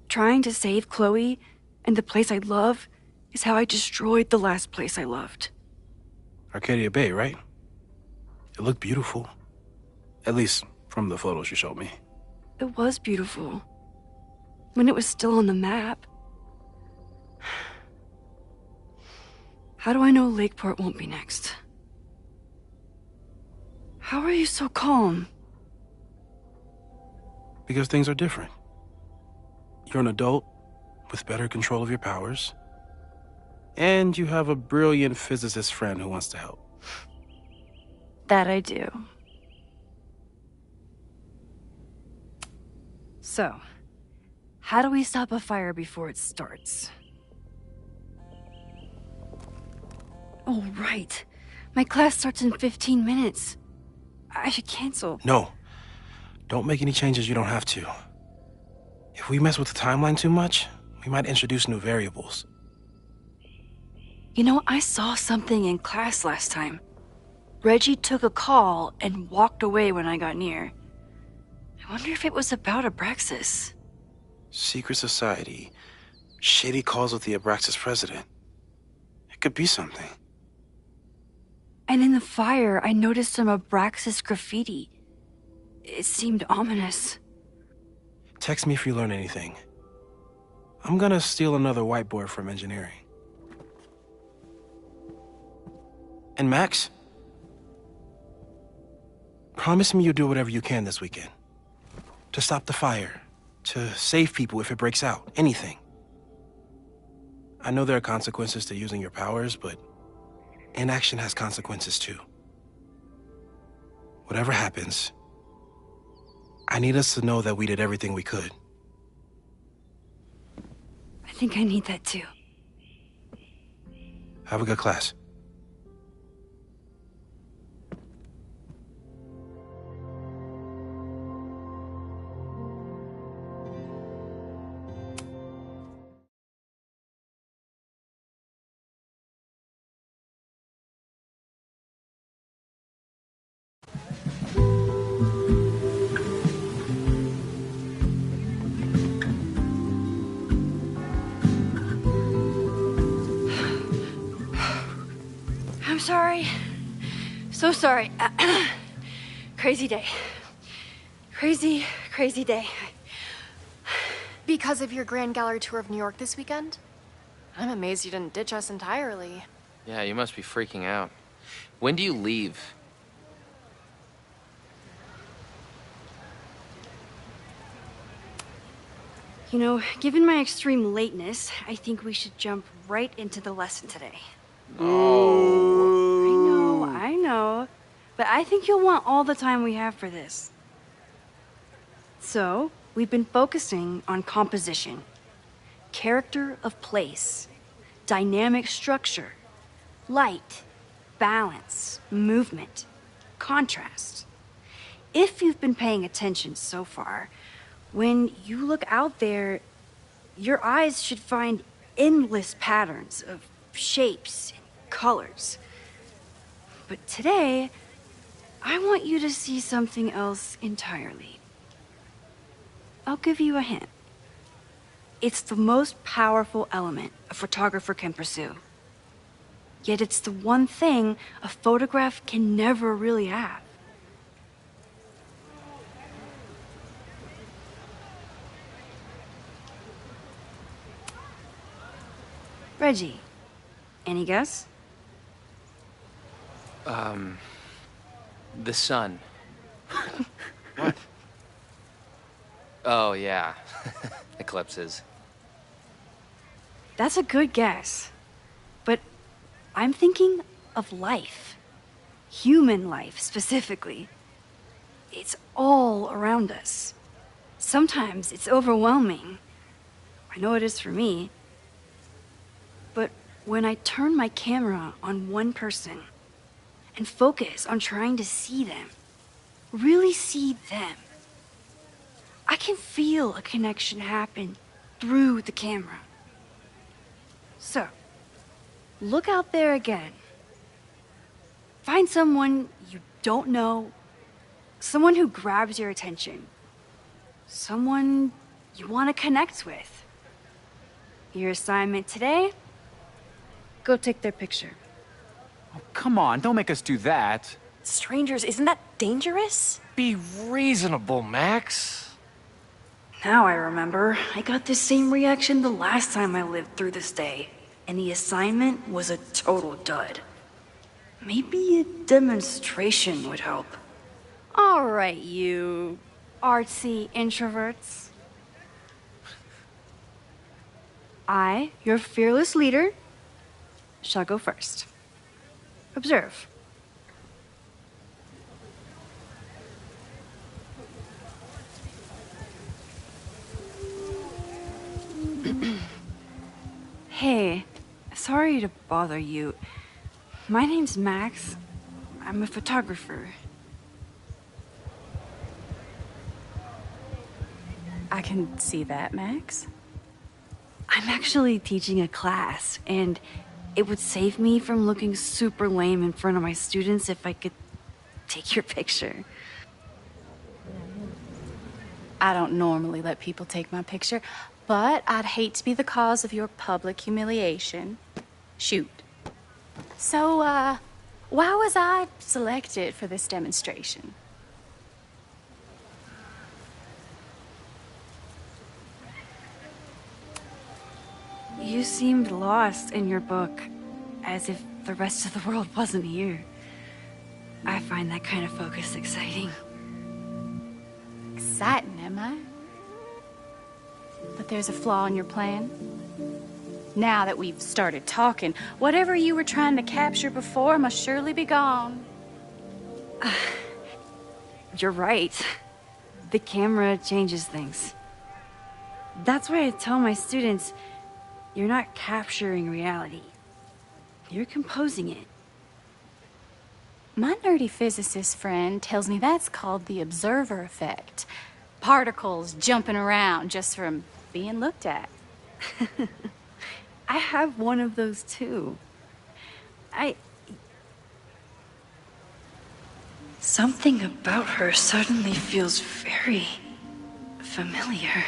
Trying to save Chloe and the place I love is how I destroyed the last place I loved. Arcadia Bay, right? It looked beautiful. At least from the photos you showed me. It was beautiful. When it was still on the map. How do I know Lakeport won't be next? How are you so calm? Because things are different. You're an adult with better control of your powers. And you have a brilliant physicist friend who wants to help. That I do. So, how do we stop a fire before it starts? Oh, right. My class starts in 15 minutes. I should cancel. No. Don't make any changes you don't have to. If we mess with the timeline too much, we might introduce new variables. You know, I saw something in class last time. Reggie took a call and walked away when I got near. I wonder if it was about Abraxas. Secret society. Shady calls with the Abraxas president. It could be something. And in the fire, I noticed some Abraxas graffiti. It seemed ominous. Text me if you learn anything. I'm gonna steal another whiteboard from engineering. And Max? Promise me you'll do whatever you can this weekend. To stop the fire. To save people if it breaks out. Anything. I know there are consequences to using your powers, but inaction has consequences too. Whatever happens, I need us to know that we did everything we could. I think I need that too. Have a good class. I'm sorry. So sorry. Crazy day. Crazy day. Because of your Grand Gallery tour of New York this weekend? I'm amazed you didn't ditch us entirely. Yeah, you must be freaking out. When do you leave? You know, given my extreme lateness, I think we should jump right into the lesson today. Oh. I know. But I think you'll want all the time we have for this. So, we've been focusing on composition, character of place, dynamic structure, light, balance, movement, contrast. If you've been paying attention so far, when you look out there, your eyes should find endless patterns of shapes and colors. But today, I want you to see something else entirely. I'll give you a hint. It's the most powerful element a photographer can pursue. Yet it's the one thing a photograph can never really have. Reggie, any guess? The sun. What? Oh, yeah. Eclipses. That's a good guess. But I'm thinking of life. Human life, specifically. It's all around us. Sometimes it's overwhelming. I know it is for me. But when I turn my camera on one person and focus on trying to see them, really see them, I can feel a connection happen through the camera. So, Look out there again. Find someone you don't know, someone who grabs your attention, someone you want to connect with. Your assignment today? Go take their picture. Oh, come on, don't make us do that. Strangers, isn't that dangerous? Be reasonable, Max. Now I remember. I got the same reaction the last time I lived through this day, and the assignment was a total dud. Maybe a demonstration would help. All right, you artsy introverts. I, your fearless leader, shall go first. Observe. Hey, sorry to bother you. My name's Max. I'm a photographer. I can see that, Max. I'm actually teaching a class, and it would save me from looking super lame in front of my students if I could take your picture. I don't normally let people take my picture, but I'd hate to be the cause of your public humiliation. Shoot. So, why was I selected for this demonstration? You seemed lost in your book, as if the rest of the world wasn't here. I find that kind of focus exciting. Exciting, am I? But there's a flaw in your plan. Now that we've started talking, whatever you were trying to capture before must surely be gone. You're right. The camera changes things. That's why I tell my students, you're not capturing reality. You're composing it. My nerdy physicist friend tells me that's called the observer effect. Particles jumping around just from being looked at. I have one of those too. Something about her suddenly feels very familiar.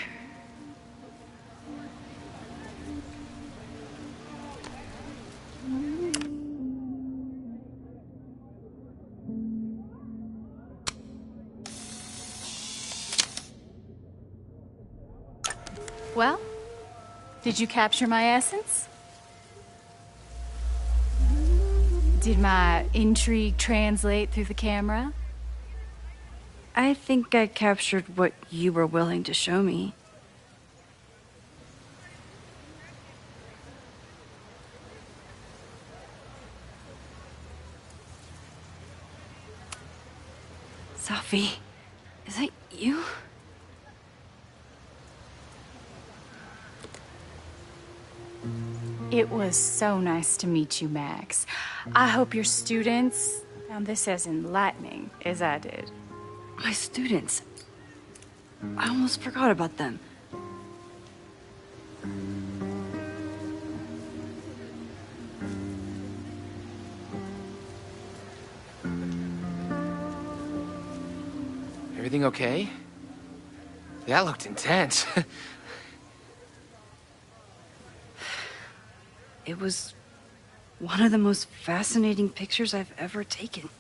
Well, did you capture my essence? Did my intrigue translate through the camera? I think I captured what you were willing to show me. Sophie, is that you? It was so nice to meet you, Max. I hope your students found this as enlightening as I did. My students? I almost forgot about them. Everything okay? That looked intense. It was one of the most fascinating pictures I've ever taken.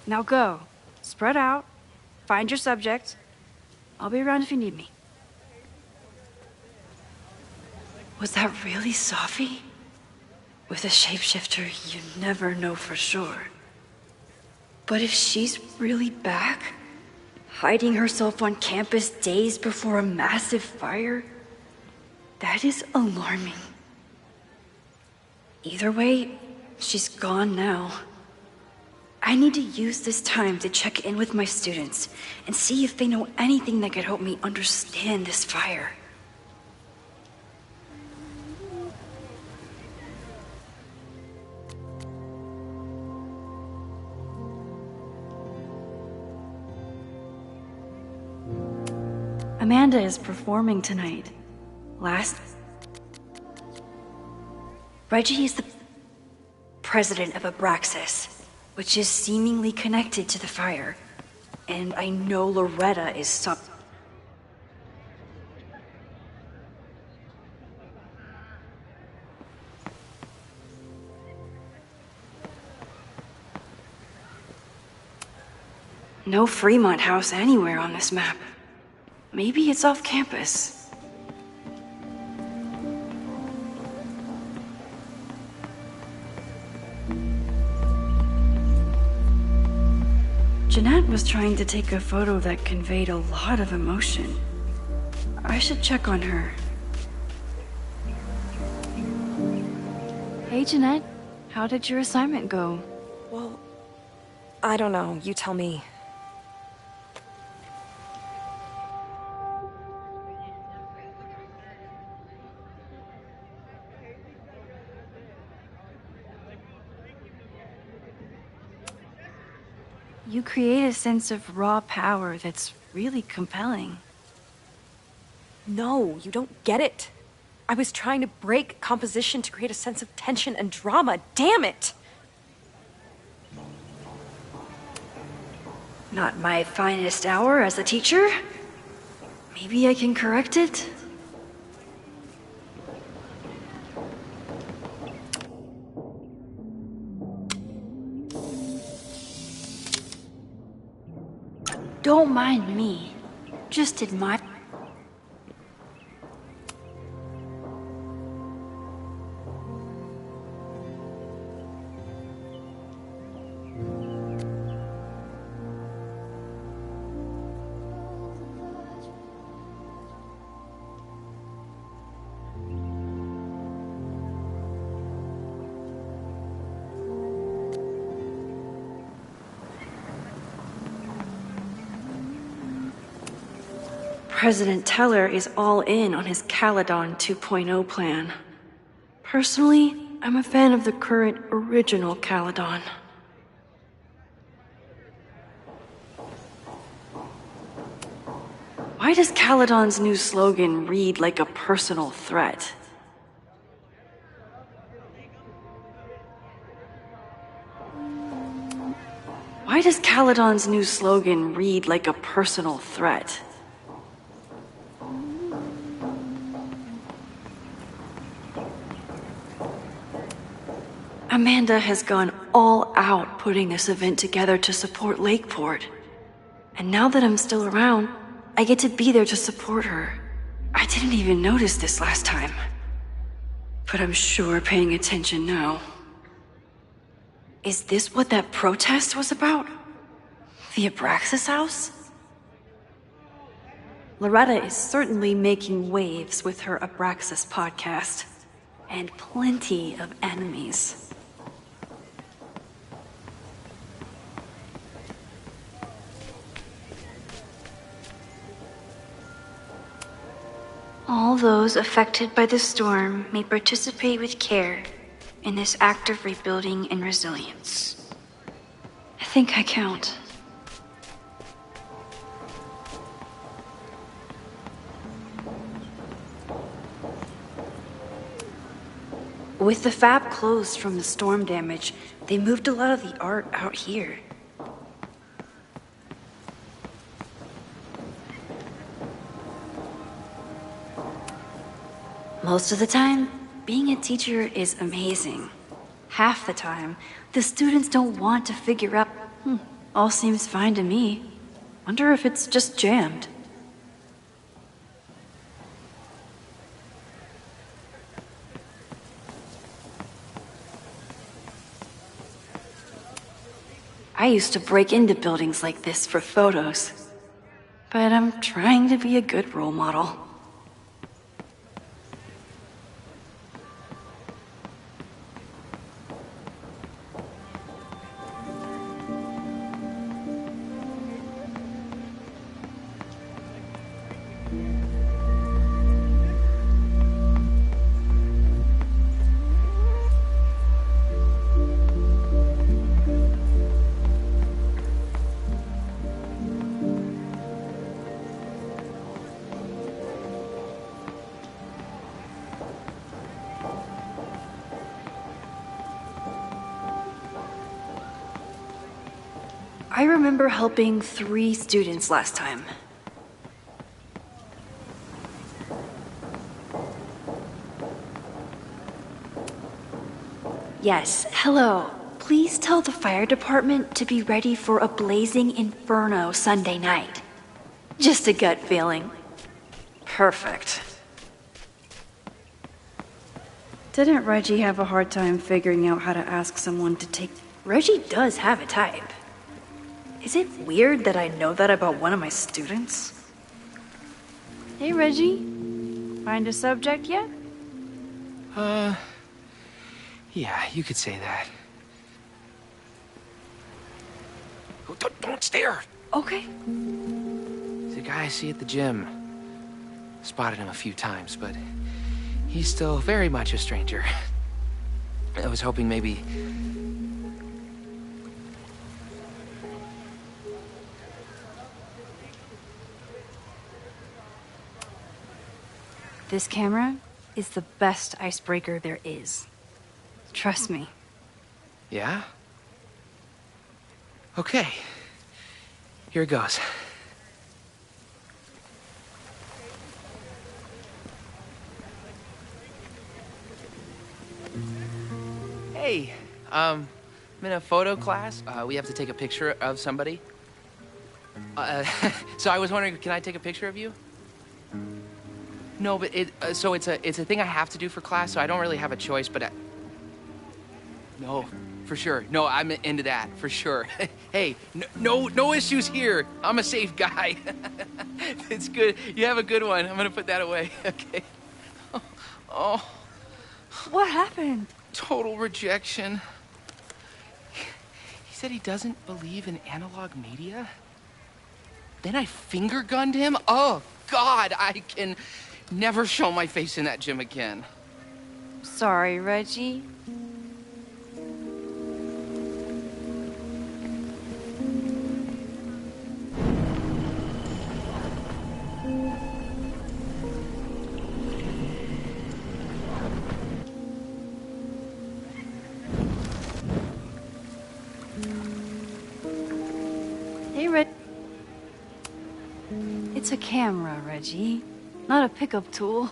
Now go. Spread out. Find your subject. I'll be around if you need me. Was that really Sophie? With a shapeshifter, you never know for sure. But if she's really back, hiding herself on campus days before a massive fire, that is alarming. Either way, she's gone now. I need to use this time to check in with my students and see if they know anything that could help me understand this fire. Amanda is performing tonight. Reggie is the president of Abraxas, which is seemingly connected to the fire. And I know Loretta is some... No Fremont house anywhere on this map. Maybe it's off campus. Jeanette was trying to take a photo that conveyed a lot of emotion. I should check on her. Hey, Jeanette. How did your assignment go? Well, I don't know. You tell me. You create a sense of raw power that's really compelling. No, you don't get it. I was trying to break composition to create a sense of tension and drama. Damn it! Not my finest hour as a teacher. Maybe I can correct it? Don't mind me. Just admire. President Teller is all in on his Caledon 2.0 plan. Personally, I'm a fan of the current original Caledon. Why does Caledon's new slogan read like a personal threat? Why does Caledon's new slogan read like a personal threat? Amanda has gone all out putting this event together to support Lakeport. And now that I'm still around, I get to be there to support her. I didn't even notice this last time. But I'm sure paying attention now. Is this what that protest was about? The Abraxas house? Loretta is certainly making waves with her Abraxas podcast. And plenty of enemies. All those affected by the storm may participate with care in this act of rebuilding and resilience. I think I count. With the fab closed from the storm damage, they moved a lot of the art out here. Most of the time, being a teacher is amazing. Half the time, the students don't want to figure out, all seems fine to me. Wonder if it's just jammed. I used to break into buildings like this for photos. But I'm trying to be a good role model. I remember helping 3 students last time. Yes, hello. Please tell the fire department to be ready for a blazing inferno Sunday night. Just a gut feeling. Perfect. Didn't Reggie have a hard time figuring out how to ask someone to take... Reggie does have a type. Is it weird that I know that about one of my students? Hey, Reggie. Find a subject yet? Yeah, you could say that. Oh, don't stare! Okay. He's a guy I see at the gym. Spotted him a few times, but he's still very much a stranger. I was hoping maybe... This camera is the best icebreaker there is. Trust me. Yeah? Okay. Here it goes. Hey, I'm in a photo class. We have to take a picture of somebody. So I was wondering, can I take a picture of you? No, but so it's a thing I have to do for class, so I don't really have a choice, but no, for sure. No, I'm into that, for sure. Hey, no issues here. I'm a safe guy. It's good. You have a good one. I'm gonna put that away. Okay. Oh. What happened? Total rejection. He said he doesn't believe in analog media. Then I finger gunned him. Oh, God, I can never show my face in that gym again. Sorry, Reggie. Hey, It's a camera, Reggie, not a pickup tool.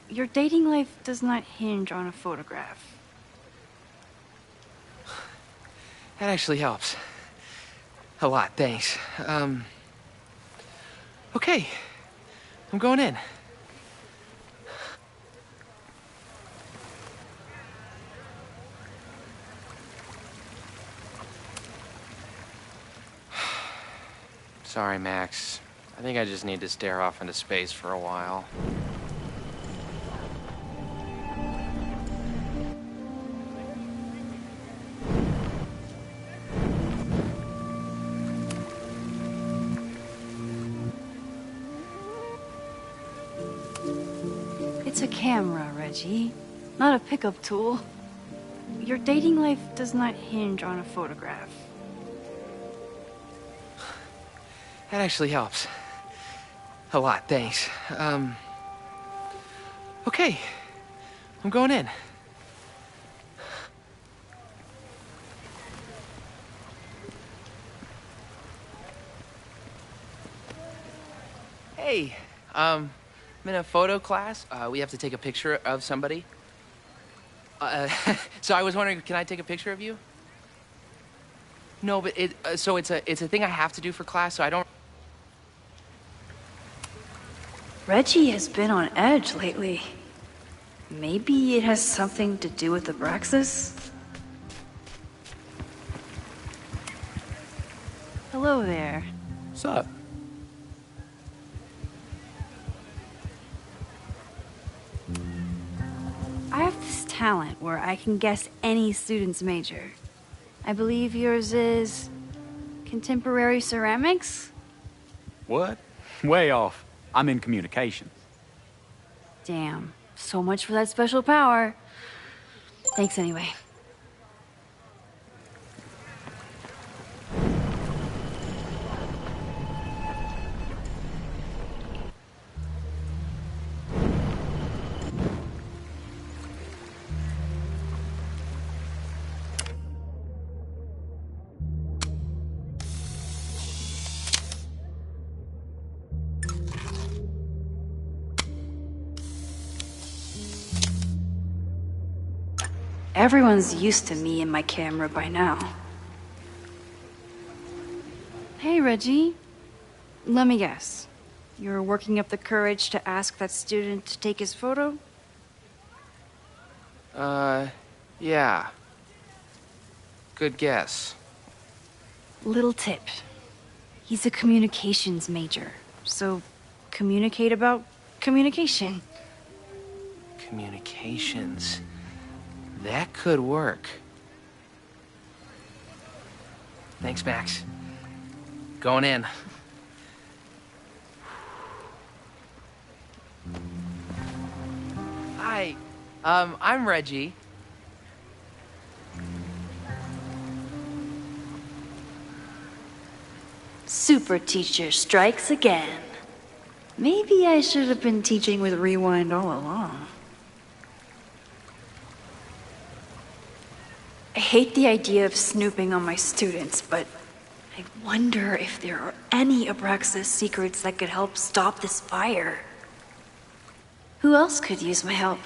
Your dating life does not hinge on a photograph. That actually helps. A lot, thanks. Okay. I'm going in. Sorry, Max. I think I just need to stare off into space for a while. It's a camera, Reggie, not a pickup tool. Your dating life does not hinge on a photograph. That actually helps. A lot, thanks. Okay. I'm going in. Hey, I'm in a photo class. We have to take a picture of somebody. So I was wondering, can I take a picture of you? No, but so it's a thing I have to do for class, so I don't... Reggie has been on edge lately. Maybe it has something to do with the Abraxas? Hello there. What's up? I have this talent where I can guess any student's major. I believe yours is... contemporary ceramics? What? Way off. I'm in communications. Damn. So much for that special power. Thanks anyway. Everyone's used to me and my camera by now. Hey, Reggie. Let me guess. You're working up the courage to ask that student to take his photo? Yeah. Good guess. Little tip. He's a communications major, so communicate about communication. Communications. That could work. Thanks, Max. Going in. Hi. I'm Reggie. Super teacher strikes again. Maybe I should have been teaching with Rewind all along. I hate the idea of snooping on my students, but I wonder if there are any Abraxas secrets that could help stop this fire. Who else could use my help?